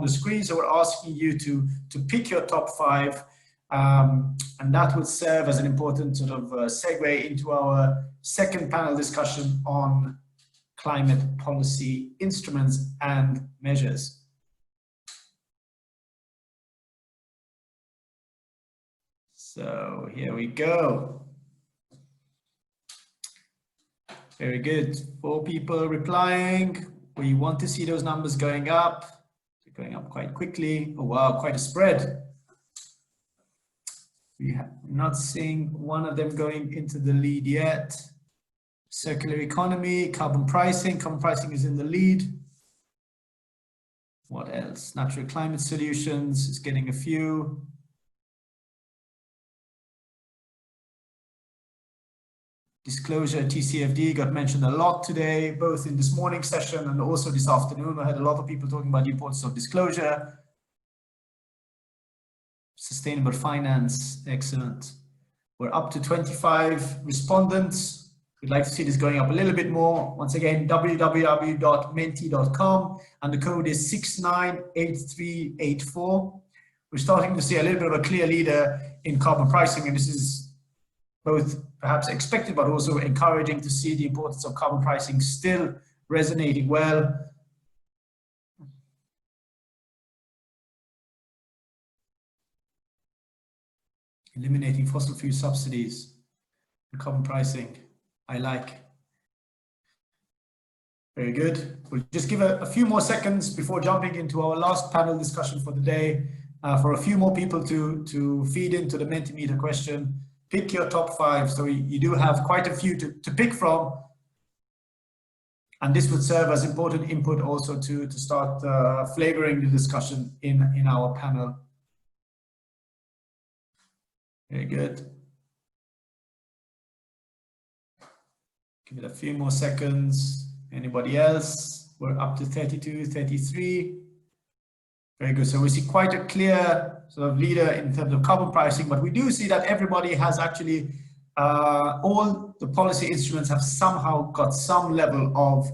the screen, so we're asking you to pick your top 5. And that would serve as an important sort of segue into our second panel discussion on climate policy instruments and measures. So here we go. Very good. 4 people replying. We want to see those numbers going up. They're going up quite quickly. Oh wow, quite a spread. We have not seeing one of them going into the lead yet. Circular economy, carbon pricing. Carbon pricing is in the lead. What else? Natural climate solutions is getting a few. Disclosure, TCFD got mentioned a lot today, both in this morning session and also this afternoon. I had a lot of people talking about the importance of disclosure. Sustainable finance, excellent. We're up to 25 respondents. We'd like to see this going up a little bit more. Once again, www.menti.com, and the code is 698384. We're starting to see a little bit of a clear leader in carbon pricing, and this is both perhaps expected, but also encouraging to see the importance of carbon pricing still resonating well. Eliminating fossil fuel subsidies and carbon pricing, I like. Very good. We'll just give a few more seconds before jumping into our last panel discussion for the day, for a few more people to feed into the Mentimeter question. Pick your top 5. So you do have quite a few to pick from. And this would serve as important input also to start flavoring the discussion in our panel. Very good. Give it a few more seconds. Anybody else? We're up to 32, 33. Very good. So we see quite a clear sort of leader in terms of carbon pricing, but we do see that everybody has actually, all the policy instruments have somehow got some level of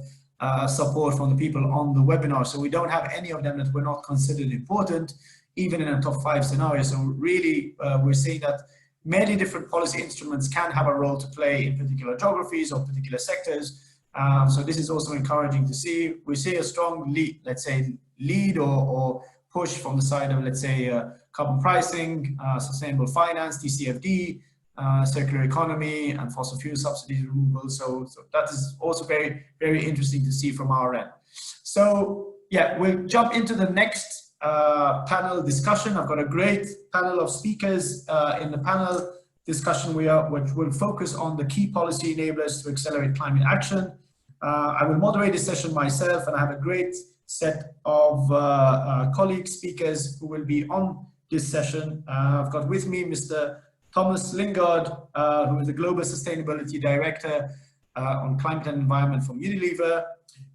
support from the people on the webinar. So we don't have any of them that were not considered important, even in a top 5 scenario. So really, we're seeing that many different policy instruments can have a role to play in particular geographies or particular sectors. So this is also encouraging to see. We see a strong lead, let's say, lead or push from the side of, let's say, carbon pricing, sustainable finance, TCFD, circular economy, and fossil fuel subsidies removal. So that is also very, very interesting to see from our end. So yeah, we'll jump into the next panel discussion. I've got a great panel of speakers in the panel discussion which will focus on the key policy enablers to accelerate climate action. I will moderate this session myself, and I have a great set of colleague speakers who will be on this session. I've got with me Mr. Thomas Lingard, who is the Global Sustainability Director on Climate and Environment from Unilever,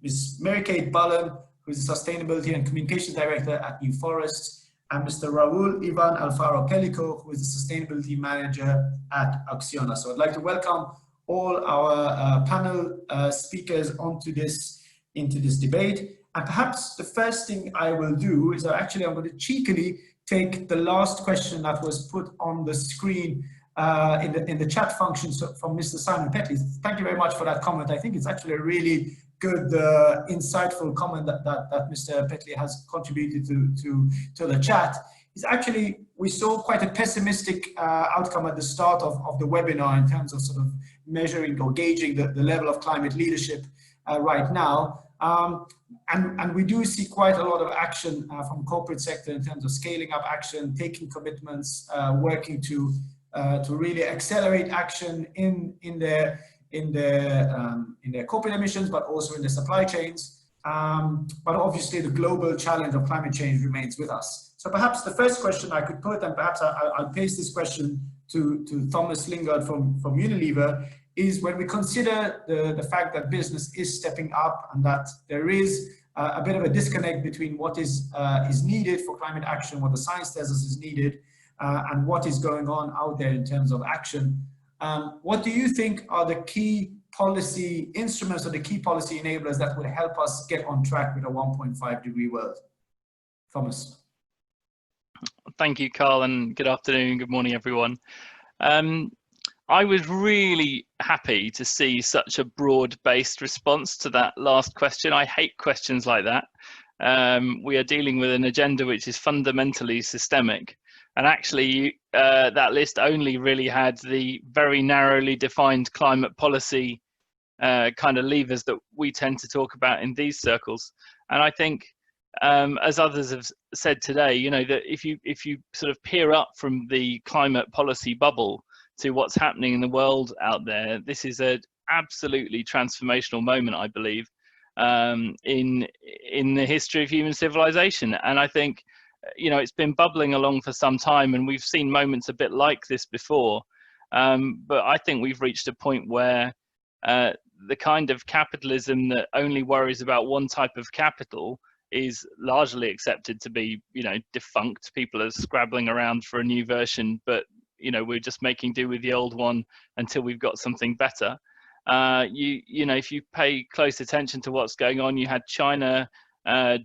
Ms. Mary-Kate Bullen, who is the Sustainability and Communications Director at New Forest, and Mr. Raul Ivan Alfaro Pellico, who is the Sustainability Manager at Acciona. So I'd like to welcome all our panel speakers into this debate. And perhaps the first thing I will do is I'm going to cheekily take the last question that was put on the screen in the chat function from Mr. Simon Petley. Thank you very much for that comment. I think it's actually a really good, insightful comment that Mr. Petley has contributed to the chat. Is actually, we saw quite a pessimistic outcome at the start of the webinar in terms of sort of measuring or gauging the level of climate leadership right now. And we do see quite a lot of action from corporate sector in terms of scaling up action, taking commitments, working to really accelerate action in their corporate emissions, but also in the supply chains. But obviously the global challenge of climate change remains with us. So perhaps the first question I could put, and perhaps I'll paste this question to Thomas Lingard from Unilever, is when we consider the fact that business is stepping up and that there is a bit of a disconnect between what is needed for climate action, what the science tells us is needed, and what is going on out there in terms of action. What do you think are the key policy instruments or the key policy enablers that would help us get on track with a 1.5 degree world? Thomas. Thank you, Carl, and good afternoon, good morning, everyone. I was really happy to see such a broad-based response to that last question. I hate questions like that. We are dealing with an agenda which is fundamentally systemic. And actually, that list only really had the very narrowly defined climate policy kind of levers that we tend to talk about in these circles. And I think, as others have said today, you know, that if you sort of peer up from the climate policy bubble to what's happening in the world out there, this is an absolutely transformational moment, I believe, in the history of human civilization. And I think, you know, it's been bubbling along for some time, and we've seen moments a bit like this before. But I think we've reached a point where the kind of capitalism that only worries about one type of capital is largely accepted to be, you know, defunct. People are scrabbling around for a new version, but, you know, we're just making do with the old one until we've got something better. You know, if you pay close attention to what's going on, you had China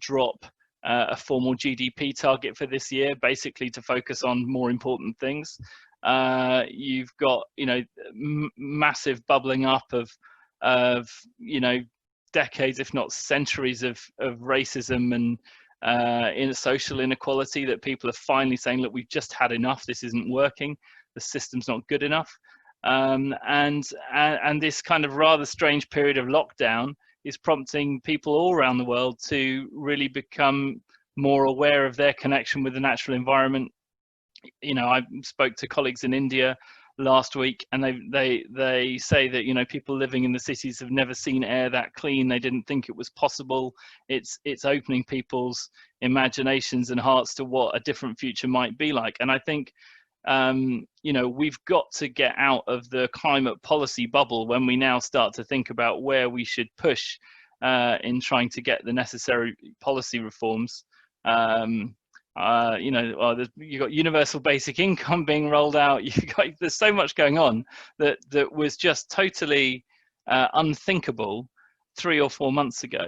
drop a formal GDP target for this year, basically to focus on more important things. You've got, you know, massive bubbling up of, you know, decades, if not centuries of racism and in social inequality, that people are finally saying, look, we've just had enough. This isn't working. The system's not good enough. And this kind of rather strange period of lockdown is prompting people all around the world to really become more aware of their connection with the natural environment. You know, I spoke to colleagues in India last week, and they say that, you know, people living in the cities have never seen air that clean. They didn't think it was possible. It's opening people's imaginations and hearts to what a different future might be like. And I think, you know, we've got to get out of the climate policy bubble when we now start to think about where we should push in trying to get the necessary policy reforms. You know, you've got universal basic income being rolled out. There's so much going on that was just totally unthinkable 3 or 4 months ago.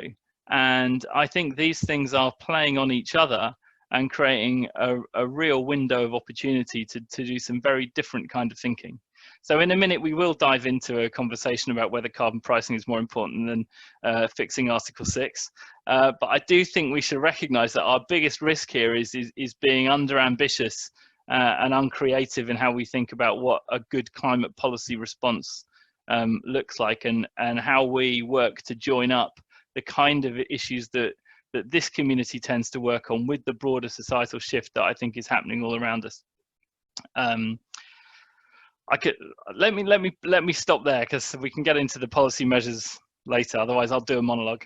And I think these things are playing on each other and creating a real window of opportunity to do some very different kind of thinking. So in a minute, we will dive into a conversation about whether carbon pricing is more important than fixing Article 6. But I do think we should recognise that our biggest risk here is being under-ambitious and uncreative in how we think about what a good climate policy response looks like, and how we work to join up the kind of issues that this community tends to work on with the broader societal shift that I think is happening all around us. Let me stop there, because we can get into the policy measures later. Otherwise, I'll do a monologue.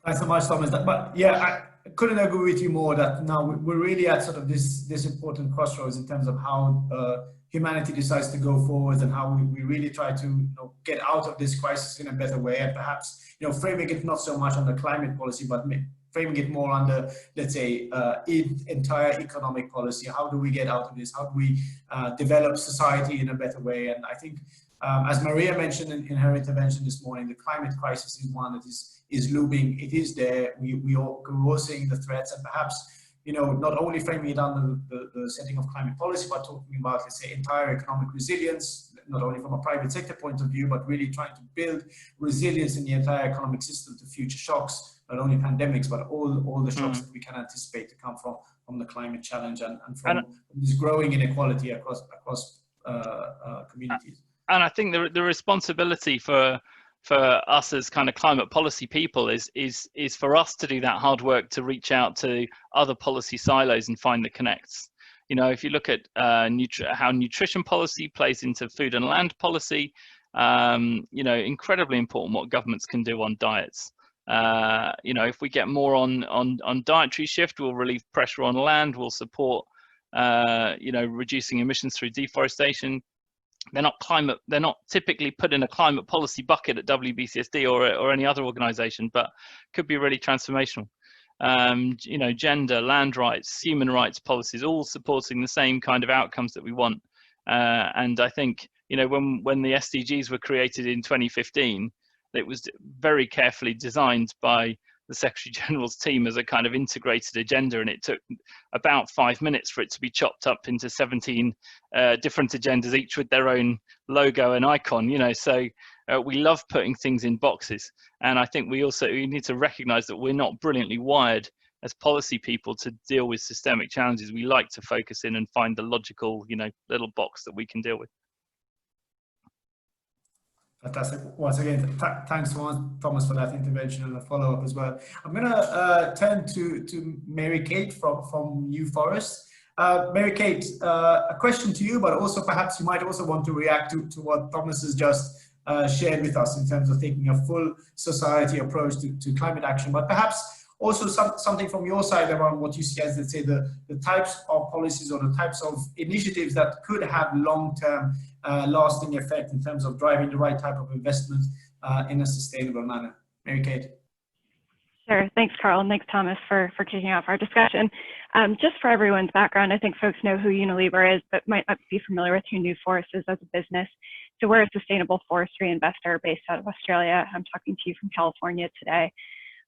Thanks so much, Thomas. But yeah, I couldn't agree with you more that now we're really at sort of this important crossroads in terms of how humanity decides to go forward, and how we really try to, you know, get out of this crisis in a better way, and perhaps, you know, framing it not so much on the climate policy, but framing it more under, let's say, entire economic policy. How do we get out of this? How do we develop society in a better way? And I think, as Maria mentioned in her intervention this morning, the climate crisis is one that is looming. It is there. We're all seeing the threats, and perhaps, you know, not only framing it under the setting of climate policy, but talking about, let's say, entire economic resilience, not only from a private sector point of view, but really trying to build resilience in the entire economic system to future shocks, not only pandemics, but all the shocks that we can anticipate to come from the climate challenge and from this growing inequality across communities. And I think the responsibility for us as kind of climate policy people is for us to do that hard work to reach out to other policy silos and find the connects. You know, if you look at how nutrition policy plays into food and land policy, you know, incredibly important what governments can do on diets. You know, if we get more on dietary shift, we'll relieve pressure on land, we'll support, you know, reducing emissions through deforestation. They're not typically put in a climate policy bucket at WBCSD or any other organization, but could be really transformational. You know, gender, land rights, human rights policies, all supporting the same kind of outcomes that we want. And I think, you know, when the SDGs were created in 2015, it was very carefully designed by the Secretary General's team as a kind of integrated agenda, and it took about 5 minutes for it to be chopped up into 17 different agendas, each with their own logo and icon, you know. So we love putting things in boxes, and I think we need to recognize that we're not brilliantly wired as policy people to deal with systemic challenges. We like to focus in and find the logical, you know, little box that we can deal with. Fantastic. Once again, thanks Thomas for that intervention and a follow-up as well. I'm going to turn to Mary Kate from New Forest. Mary Kate, a question to you, but also perhaps you might also want to react to what Thomas has just shared with us in terms of taking a full society approach to climate action, but perhaps also something from your side around what you see as, let's say, the types of policies or the types of initiatives that could have long-term lasting effect in terms of driving the right type of investment in a sustainable manner. Mary Kate. Sure. Thanks, Carl, and thanks, Thomas, for kicking off our discussion. Just for everyone's background, I think folks know who Unilever is, but might not be familiar with who New Forest is as a business. So we're a sustainable forestry investor based out of Australia. I'm talking to you from California today.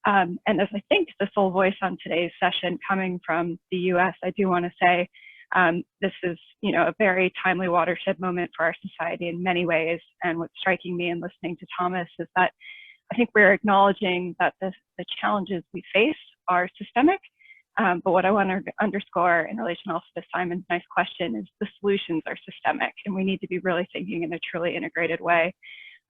And as I think the sole voice on today's session coming from the US, I do want to say this is, you know, a very timely watershed moment for our society in many ways. And what's striking me in listening to Thomas is that I think we're acknowledging that the challenges we face are systemic. But what I want to underscore in relation also to Simon's nice question is the solutions are systemic, and we need to be really thinking in a truly integrated way.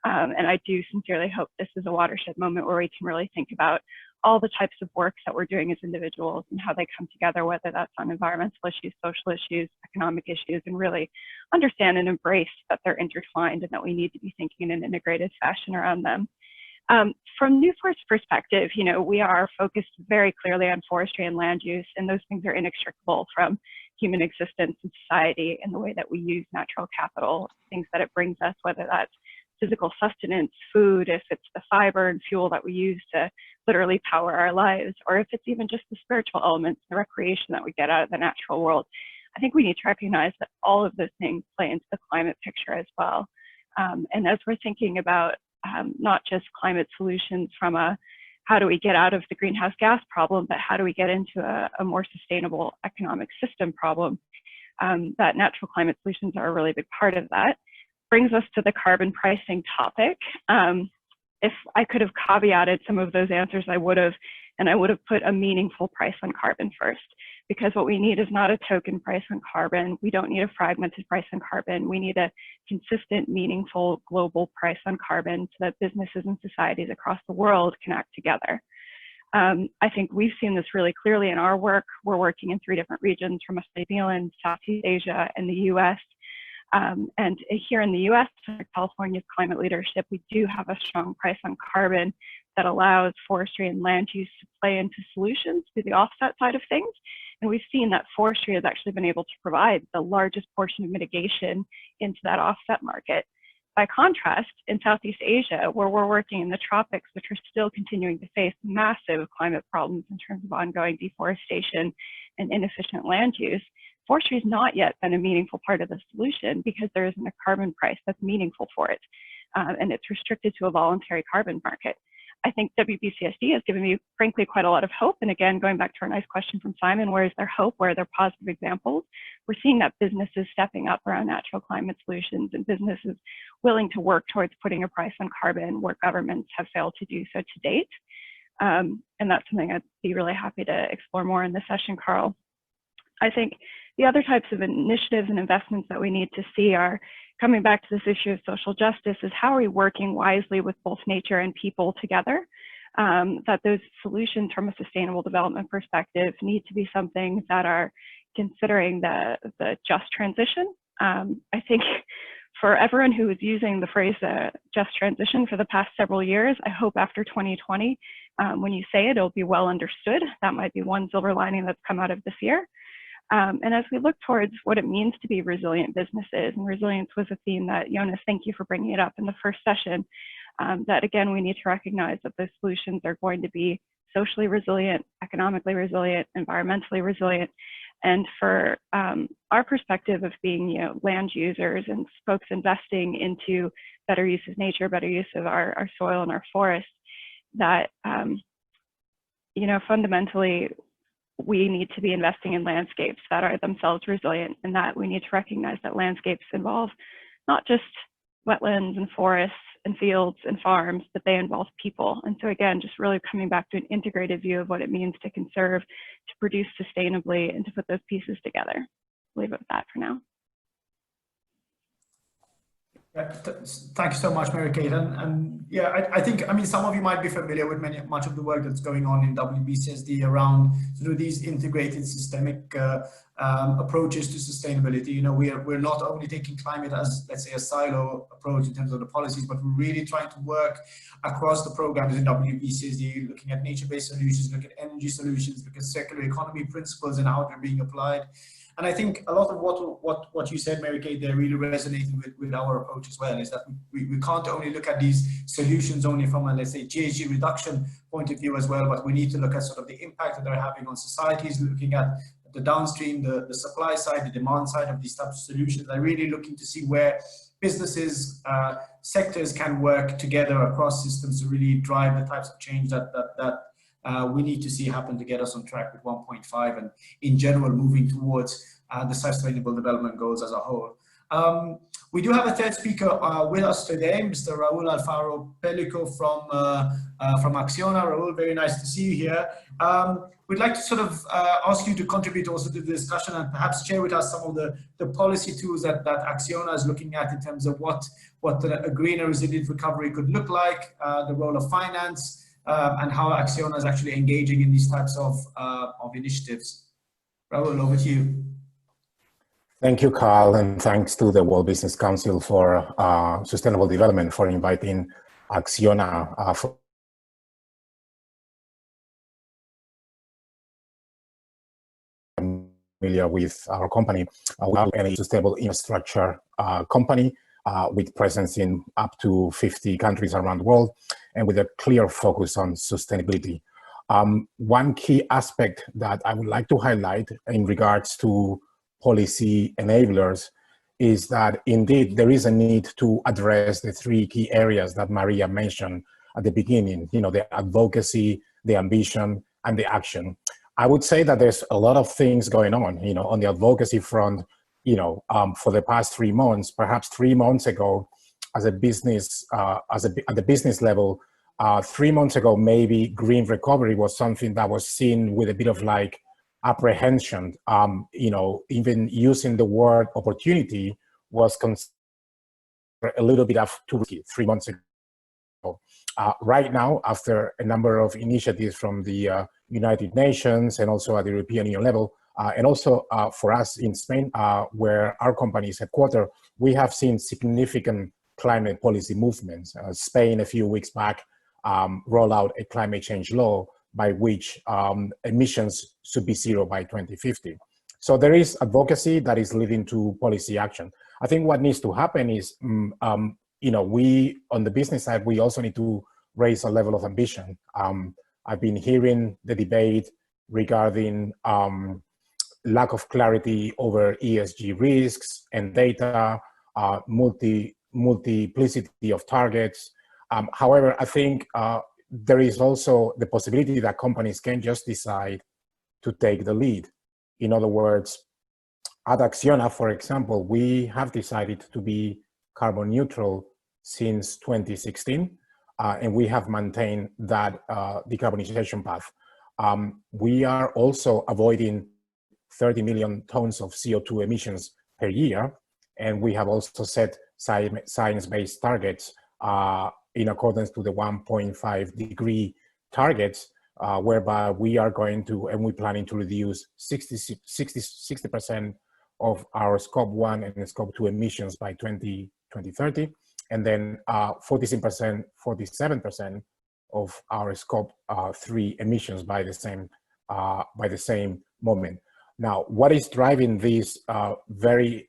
And I do sincerely hope this is a watershed moment where we can really think about all the types of works that we're doing as individuals and how they come together, whether that's on environmental issues, social issues, economic issues, and really understand and embrace that they're intertwined and that we need to be thinking in an integrated fashion around them. From New Forest's perspective, you know, we are focused very clearly on forestry and land use, and those things are inextricable from human existence and society and the way that we use natural capital, things that it brings us, whether that's physical sustenance, food, if it's the fiber and fuel that we use to literally power our lives, or if it's even just the spiritual elements, the recreation that we get out of the natural world. I think we need to recognize that all of those things play into the climate picture as well. And as we're thinking about not just climate solutions from a how do we get out of the greenhouse gas problem, but how do we get into a more sustainable economic system problem, that natural climate solutions are a really big part of that. Brings us to the carbon pricing topic. If I could have caveated some of those answers, I would have, and I would have put a meaningful price on carbon first, because what we need is not a token price on carbon. We don't need a fragmented price on carbon. We need a consistent, meaningful global price on carbon so that businesses and societies across the world can act together. I think we've seen this really clearly in our work. We're working in 3 different regions from New Zealand, Southeast Asia, and the US. And here in the US, under California's climate leadership, we do have a strong price on carbon that allows forestry and land use to play into solutions to the offset side of things. And we've seen that forestry has actually been able to provide the largest portion of mitigation into that offset market. By contrast, in Southeast Asia, where we're working in the tropics, which are still continuing to face massive climate problems in terms of ongoing deforestation and inefficient land use, forestry has not yet been a meaningful part of the solution because there isn't a carbon price that's meaningful for it. And it's restricted to a voluntary carbon market. I think WBCSD has given me, frankly, quite a lot of hope. And again, going back to our nice question from Simon, where is there hope? Where are there positive examples? We're seeing that businesses stepping up around natural climate solutions and businesses willing to work towards putting a price on carbon where governments have failed to do so to date. And that's something I'd be really happy to explore more in this session, Carl. I think the other types of initiatives and investments that we need to see are, coming back to this issue of social justice, is how are we working wisely with both nature and people together? That those solutions from a sustainable development perspective need to be something that are considering the just transition. I think for everyone who is using the phrase just transition for the past several years, I hope after 2020, when you say it, it'll be well understood. That might be one silver lining that's come out of this year. And as we look towards what it means to be resilient businesses, and resilience was a theme that, Jonas, thank you for bringing it up in the first session, that again, we need to recognize that those solutions are going to be socially resilient, economically resilient, environmentally resilient. And for our perspective of being, land users and folks investing into better use of nature, better use of our soil and our forests, that, fundamentally, we need to be investing in landscapes that are themselves resilient, and that we need to recognize that landscapes involve not just wetlands and forests and fields and farms, but they involve people. And so again, just really coming back to an integrated view of what it means to conserve, to produce sustainably, and to put those pieces together. I'll leave it with that for now. Yeah, thank you so much, Mary Kate. And yeah, I think, some of you might be familiar with much of the work that's going on in WBCSD around sort of these integrated systemic approaches to sustainability. We're not only taking climate as, let's say, a silo approach in terms of the policies, but we're really trying to work across the programs in WBCSD, looking at nature-based solutions, look at energy solutions, look at circular economy principles and how they're being applied. And I think a lot of what you said, Mary Kate, they're really resonating with our approach as well, is that we can't only look at these solutions only from a, let's say, GHG reduction point of view as well, but we need to look at sort of the impact that they're having on societies, looking at the downstream, the supply side, the demand side of these types of solutions. They're really looking to see where businesses, sectors can work together across systems to really drive the types of change that we need to see happen to get us on track with 1.5 and in general moving towards the sustainable development goals as a whole. We do have a third speaker with us today, Mr. Raul Alfaro Pellico from Acciona. Raul, very nice to see you here. We'd like to sort of ask you to contribute also to the discussion and perhaps share with us some of the policy tools that Acciona is looking at in terms of what a greener resilient recovery could look like, the role of finance, and how Acciona is actually engaging in these types of initiatives. Raul, over to you. Thank you, Carl, and thanks to the World Business Council for Sustainable Development for inviting Acciona familiar with our company. We are a sustainable infrastructure company with presence in up to 50 countries around the world, and with a clear focus on sustainability. One key aspect that I would like to highlight in regards to policy enablers is that indeed there is a need to address the three key areas that Maria mentioned at the beginning, the advocacy, the ambition, and the action. I would say that there's a lot of things going on the advocacy front, for the past 3 months, perhaps 3 months ago, as a business, at the business level, 3 months ago, maybe green recovery was something that was seen with a bit of like apprehension. Even using the word opportunity was considered a little bit of too risky 3 months ago. Right now, after a number of initiatives from the United Nations and also at the European Union level, and also for us in Spain, where our company is headquartered, we have seen significant climate policy movements. Spain, a few weeks back, rolled out a climate change law by which emissions should be zero by 2050. So there is advocacy that is leading to policy action. I think what needs to happen is we on the business side, we also need to raise a level of ambition. I've been hearing the debate regarding lack of clarity over ESG risks and data, multiplicity of targets. However, I think there is also the possibility that companies can just decide to take the lead. In other words, at Acciona, for example, we have decided to be carbon neutral since 2016, and we have maintained that decarbonization path. We are also avoiding 30 million tons of CO2 emissions per year, and we have also set science-based targets in accordance to the 1.5 degree targets, whereby we are going to, and we're planning to reduce 60% of our scope 1 and scope 2 emissions by 2030, and then 47% of our scope 3 emissions by the same moment. Now, what is driving this very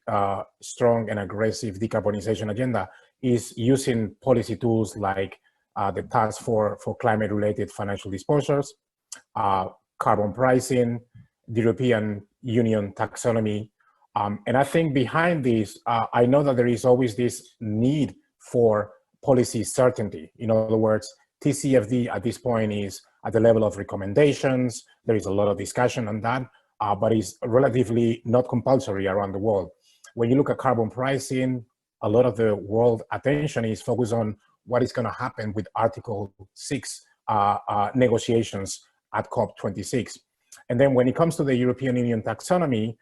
strong and aggressive decarbonization agenda is using policy tools like the Task Force for Climate-Related Financial Disclosures, carbon pricing, the European Union taxonomy. And I think behind this, I know that there is always this need for policy certainty. In other words, TCFD at this point is at the level of recommendations. There is a lot of discussion on that, but it's relatively not compulsory around the world. When you look at carbon pricing, a lot of the world attention is focused on what is going to happen with Article 6 negotiations at COP26. And then when it comes to the European Union taxonomy,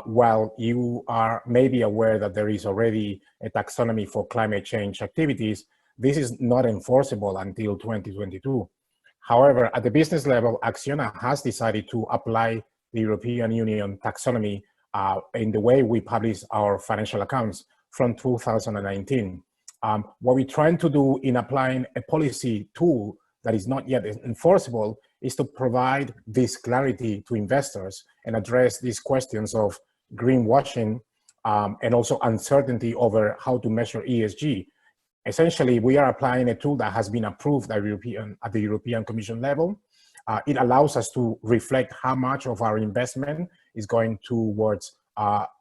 while you are maybe aware that there is already a taxonomy for climate change activities, this is not enforceable until 2022. However, at the business level, Acciona has decided to apply the European Union taxonomy in the way we publish our financial accounts from 2019. What we're trying to do in applying a policy tool that is not yet enforceable is to provide this clarity to investors and address these questions of greenwashing and also uncertainty over how to measure ESG. Essentially, we are applying a tool that has been approved at the European Commission level. It allows us to reflect how much of our investment is going towards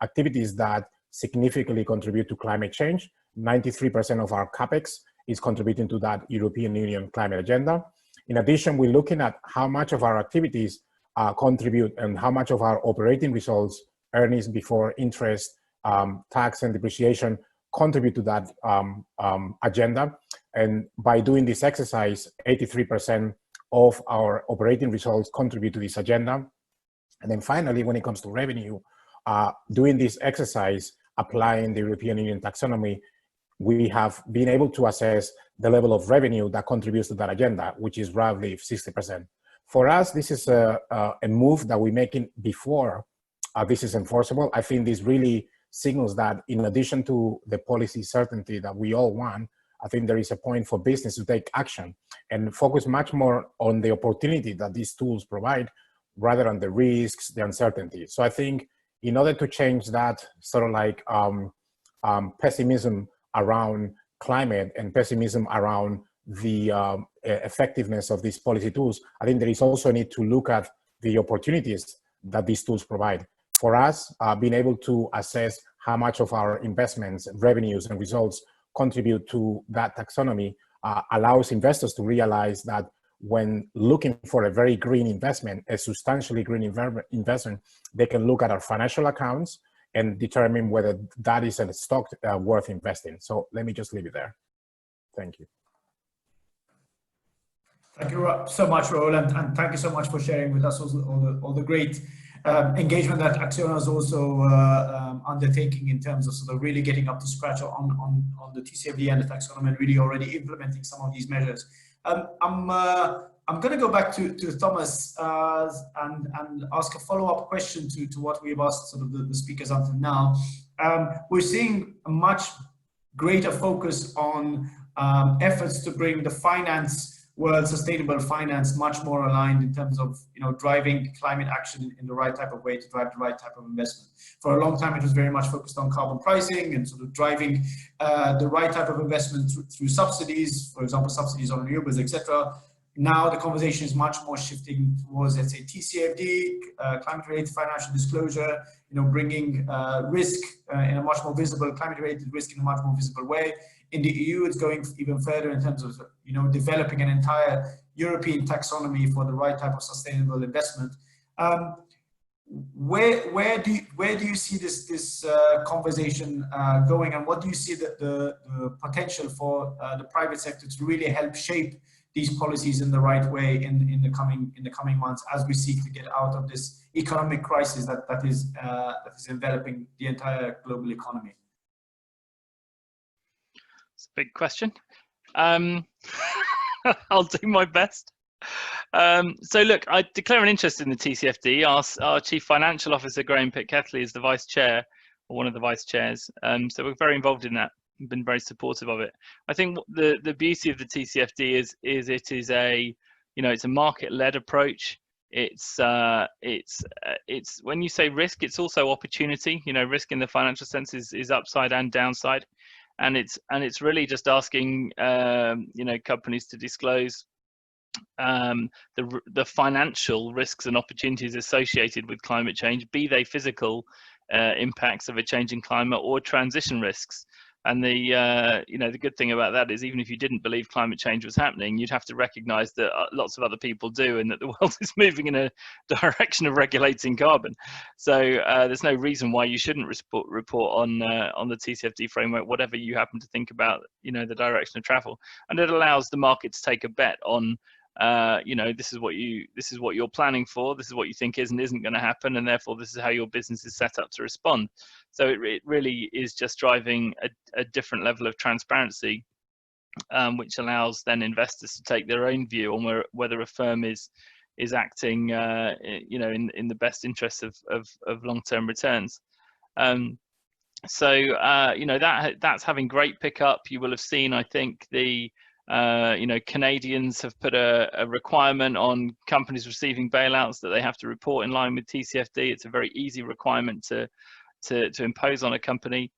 activities that significantly contribute to climate change. 93% of our CapEx is contributing to that European Union climate agenda. In addition, we're looking at how much of our activities contribute and how much of our operating results, earnings before interest, tax and depreciation, contribute to that agenda. And by doing this exercise, 83% of our operating results contribute to this agenda. And then finally, when it comes to revenue, doing this exercise, applying the European Union taxonomy, we have been able to assess the level of revenue that contributes to that agenda, which is roughly 60%. For us, this is a move that we're making before this is enforceable. I think this really signals that in addition to the policy certainty that we all want, I think there is a point for business to take action and focus much more on the opportunity that these tools provide rather than the risks, the uncertainty. So I think in order to change that sort of like pessimism around climate and pessimism around the effectiveness of these policy tools, I think there is also a need to look at the opportunities that these tools provide. For us, being able to assess how much of our investments, revenues, and results contribute to that taxonomy allows investors to realize that when looking for a very green investment, a substantially green investment, they can look at our financial accounts and determine whether that is a stock worth investing. So let me just leave it there. Thank you. Thank you so much, Raul, and thank you so much for sharing with us all the great engagement that Acciona is also undertaking in terms of sort of really getting up to scratch on the TCFD and the taxonomy and really already implementing some of these measures. I'm going to go back to Thomas and ask a follow-up question to what we've asked sort of the speakers until now. We're seeing a much greater focus on efforts to bring the finance world sustainable finance much more aligned in terms of, you know, driving climate action in the right type of way to drive the right type of investment. For a long time, it was very much focused on carbon pricing and sort of driving the right type of investment through subsidies, for example, subsidies on renewables, etc. Now the conversation is much more shifting towards, let's say, TCFD, climate-related financial disclosure, you know, bringing risk in a much more visible, climate-related risk in a much more visible way. In the EU, it's going even further in terms of, you know, developing an entire European taxonomy for the right type of sustainable investment. Where do you see this conversation going, and what do you see the potential for the private sector to really help shape these policies in the right way in the coming months as we seek to get out of this economic crisis that is enveloping the entire global economy? It's a big question. I'll do my best. So look, I declare an interest in the TCFD. Our Chief Financial Officer, Graham Pitt-Kethley, is the Vice Chair, or one of the Vice Chairs. So we're very involved in that, been very supportive of it. I think the beauty of the TCFD is it is a, you know, it's a market-led approach. It's when you say risk, it's also opportunity. You know, risk in the financial sense is upside and downside. And it's really just asking you know, companies to disclose the financial risks and opportunities associated with climate change, be they physical impacts of a changing climate or transition risks. And the you know, the good thing about that is, even if you didn't believe climate change was happening, you'd have to recognize that lots of other people do, and that the world is moving in a direction of regulating carbon. So there's no reason why you shouldn't report on the TCFD framework, whatever you happen to think about, you know, the direction of travel. And it allows the market to take a bet on, you know, this is what you're planning for, this is what you think is and isn't going to happen, and therefore this is how your business is set up to respond. So it really is just driving a different level of transparency, which allows then investors to take their own view on whether a firm is acting, you know, in the best interests of long-term returns. So you know, that's having great pickup. You will have seen, I think, the you know, Canadians have put a requirement on companies receiving bailouts that they have to report in line with TCFD. It's a very easy requirement to impose on a company,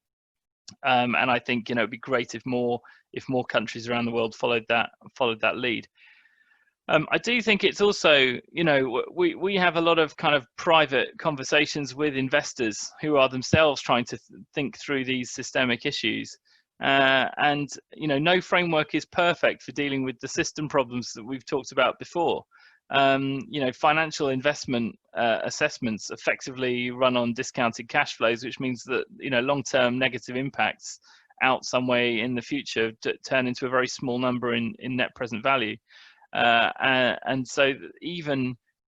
and I think, you know, it'd be great if more countries around the world followed that lead. I do think it's also, you know, we have a lot of kind of private conversations with investors who are themselves trying to think through these systemic issues. And, you know, no framework is perfect for dealing with the system problems that we've talked about before. You know, financial investment assessments effectively run on discounted cash flows, which means that, you know, long-term negative impacts out some way in the future turn into a very small number in net present value. And so even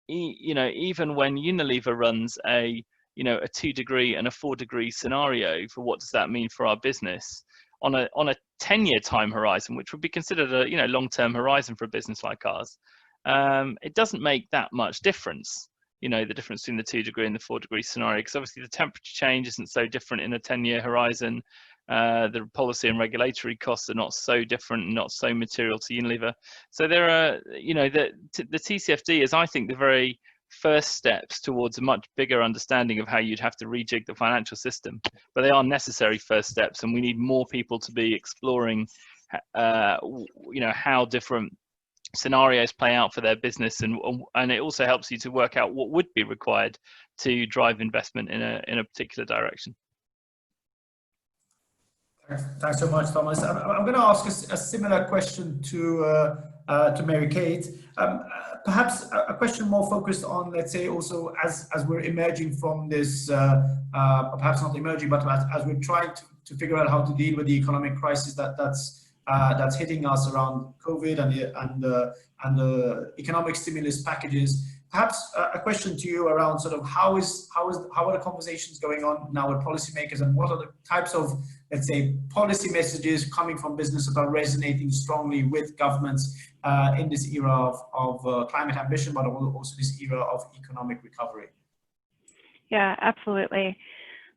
when Unilever runs a 2-degree and a 4-degree scenario for what does that mean for our business on a 10-year time horizon, which would be considered a, you know, long-term horizon for a business like ours, it doesn't make that much difference, you know, the difference between the 2-degree and the 4-degree scenario, because obviously the temperature change isn't so different in a 10-year horizon. The policy and regulatory costs are not so different, not so material to Unilever. So there are, you know, the TCFD is, I think, the very first steps towards a much bigger understanding of how you'd have to rejig the financial system. But they are necessary first steps, and we need more people to be exploring, you know, how different scenarios play out for their business, and it also helps you to work out what would be required to drive investment in a particular direction. Thanks so much, Thomas. I'm going to ask a similar question to Mary-Kate. Perhaps a question more focused on, let's say, also as we're emerging from this, perhaps not emerging, but as we're trying to figure out how to deal with the economic crisis that's hitting us around COVID and the economic stimulus packages. Perhaps a question to you around sort of how are the conversations going on now with policymakers, and what are the types of, let's say, policy messages coming from business that are resonating strongly with governments in this era of climate ambition, but also this era of economic recovery? Yeah, absolutely.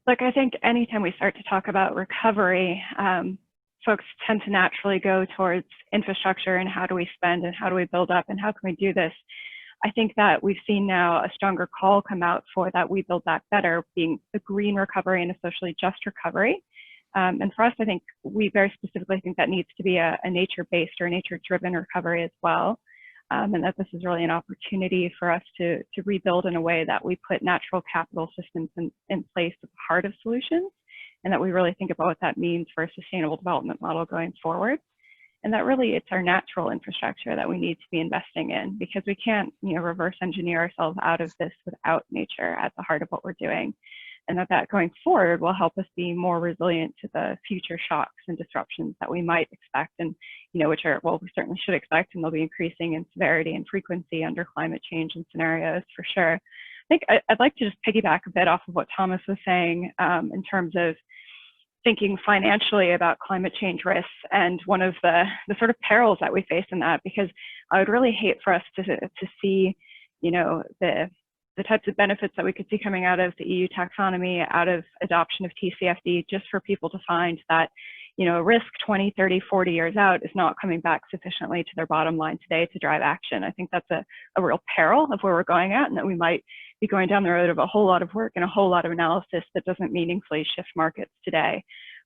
Look, I think anytime we start to talk about recovery, folks tend to naturally go towards infrastructure and how do we spend and how do we build up and how can we do this. I think that we've seen now a stronger call come out for that we build back better being the green recovery and a socially just recovery. And for us, I think we very specifically think that needs to be a nature-based or nature-driven recovery as well. And that this is really an opportunity for us to rebuild in a way that we put natural capital systems in place at the heart of solutions, and that we really think about what that means for a sustainable development model going forward. And that really it's our natural infrastructure that we need to be investing in, because we can't, reverse engineer ourselves out of this without nature at the heart of what we're doing. And that going forward will help us be more resilient to the future shocks and disruptions that we might expect, and which are, well, we certainly should expect, and they'll be increasing in severity and frequency under climate change and scenarios for sure. I think I'd like to just piggyback a bit off of what Thomas was saying in terms of thinking financially about climate change risks, and one of the sort of perils that we face in that, because I would really hate for us to see, the types of benefits that we could see coming out of the EU taxonomy, out of adoption of TCFD, just for people to find that, risk 20, 30, 40 years out is not coming back sufficiently to their bottom line today to drive action. I think that's a real peril of where we're going at, and that we might be going down the road of a whole lot of work and a whole lot of analysis that doesn't meaningfully shift markets today.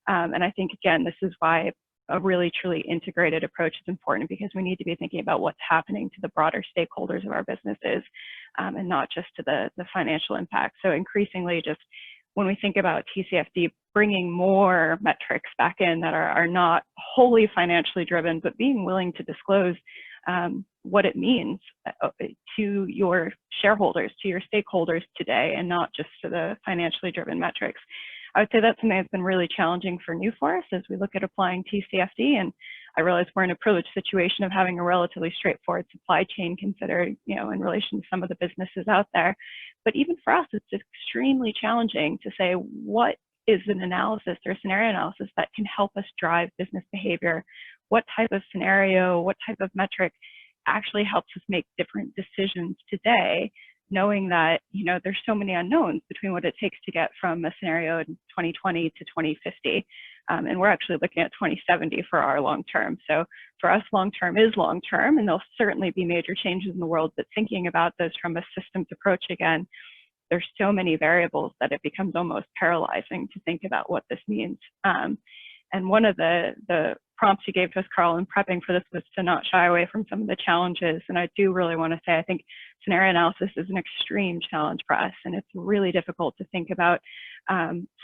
And I think, again, this is why a really truly integrated approach is important, because we need to be thinking about what's happening to the broader stakeholders of our businesses and not just to the financial impact. So increasingly, just when we think about TCFD, bringing more metrics back in that are not wholly financially driven, but being willing to disclose what it means to your shareholders, to your stakeholders today, and not just to the financially driven metrics. I would say that's something that's been really challenging for New Forest as we look at applying TCFD. And I realize we're in a privileged situation of having a relatively straightforward supply chain considered, in relation to some of the businesses out there. But even for us, it's extremely challenging to say what is an analysis or scenario analysis that can help us drive business behavior. What type of scenario, what type of metric actually helps us make different decisions today, knowing that, there's so many unknowns between what it takes to get from a scenario in 2020 to 2050. And we're actually looking at 2070 for our long term. So for us, long term is long term, and there'll certainly be major changes in the world, but thinking about this from a systems approach again, there's so many variables that it becomes almost paralyzing to think about what this means. And one of the prompts you gave to us, Carl, in prepping for this was to not shy away from some of the challenges. And I do really want to say, I think scenario analysis is an extreme challenge for us. And it's really difficult to think about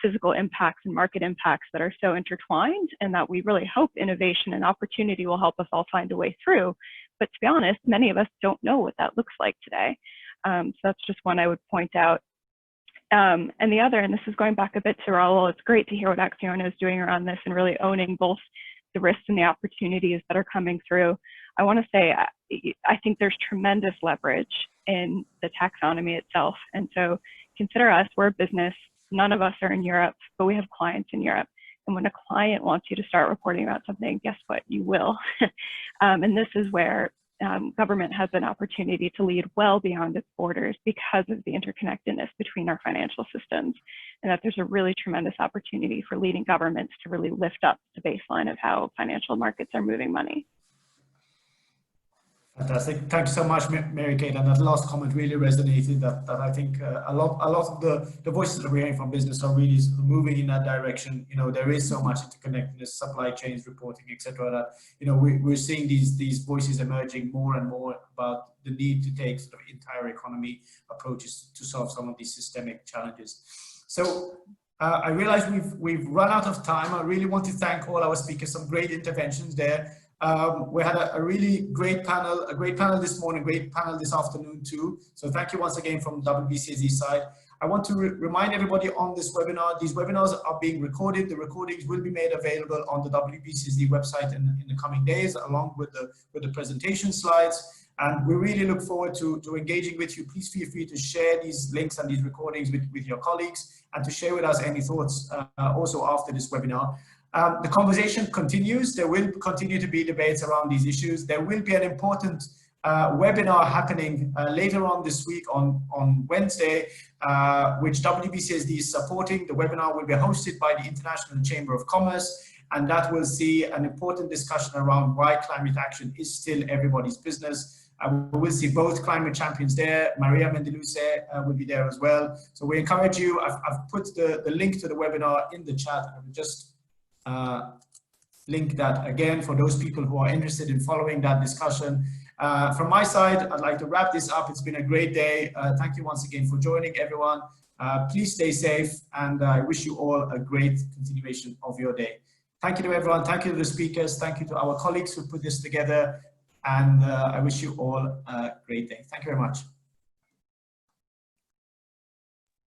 physical impacts and market impacts that are so intertwined, and that we really hope innovation and opportunity will help us all find a way through. But to be honest, many of us don't know what that looks like today. So that's just one I would point out. And the other, and this is going back a bit to Raul, it's great to hear what Acciona is doing around this and really owning both the risks and the opportunities that are coming through. I want to say, I think there's tremendous leverage in the taxonomy itself. And so consider us, we're a business, none of us are in Europe, but we have clients in Europe. And when a client wants you to start reporting about something, guess what? You will. And this is where government has an opportunity to lead well beyond its borders because of the interconnectedness between our financial systems, and that there's a really tremendous opportunity for leading governments to really lift up the baseline of how financial markets are moving money. Fantastic. Thank you so much, Mary Kate. And that last comment really resonated, that I think a lot of the voices that we're hearing from business are really moving in that direction. There is so much interconnectedness, supply chains, reporting, etc. that, we're seeing these voices emerging more and more about the need to take sort of entire economy approaches to solve some of these systemic challenges. So I realize we've run out of time. I really want to thank all our speakers, some great interventions there. We had a really great panel this morning, great panel this afternoon too. So thank you once again from WBCSD side. I want to remind everybody on this webinar, these webinars are being recorded. The recordings will be made available on the WBCSD website in the coming days, along with the presentation slides. And we really look forward to engaging with you. Please feel free to share these links and these recordings with your colleagues, and to share with us any thoughts also after this webinar. The conversation continues. There will continue to be debates around these issues. There will be an important webinar happening later on this week on Wednesday, which WBCSD is supporting. The webinar will be hosted by the International Chamber of Commerce, and that will see an important discussion around why climate action is still everybody's business. We will see both climate champions there. Maria Mendeluce will be there as well. So we encourage you. I've put the link to the webinar in the chat. I will just link that again for those people who are interested in following that discussion. From my side, I'd like to wrap this up. It's been a great day. Thank you once again for joining, everyone. Please stay safe, and I wish you all a great continuation of your day. Thank you to everyone. Thank you to the speakers. Thank you to our colleagues who put this together. And I wish you all a great day. Thank you very much.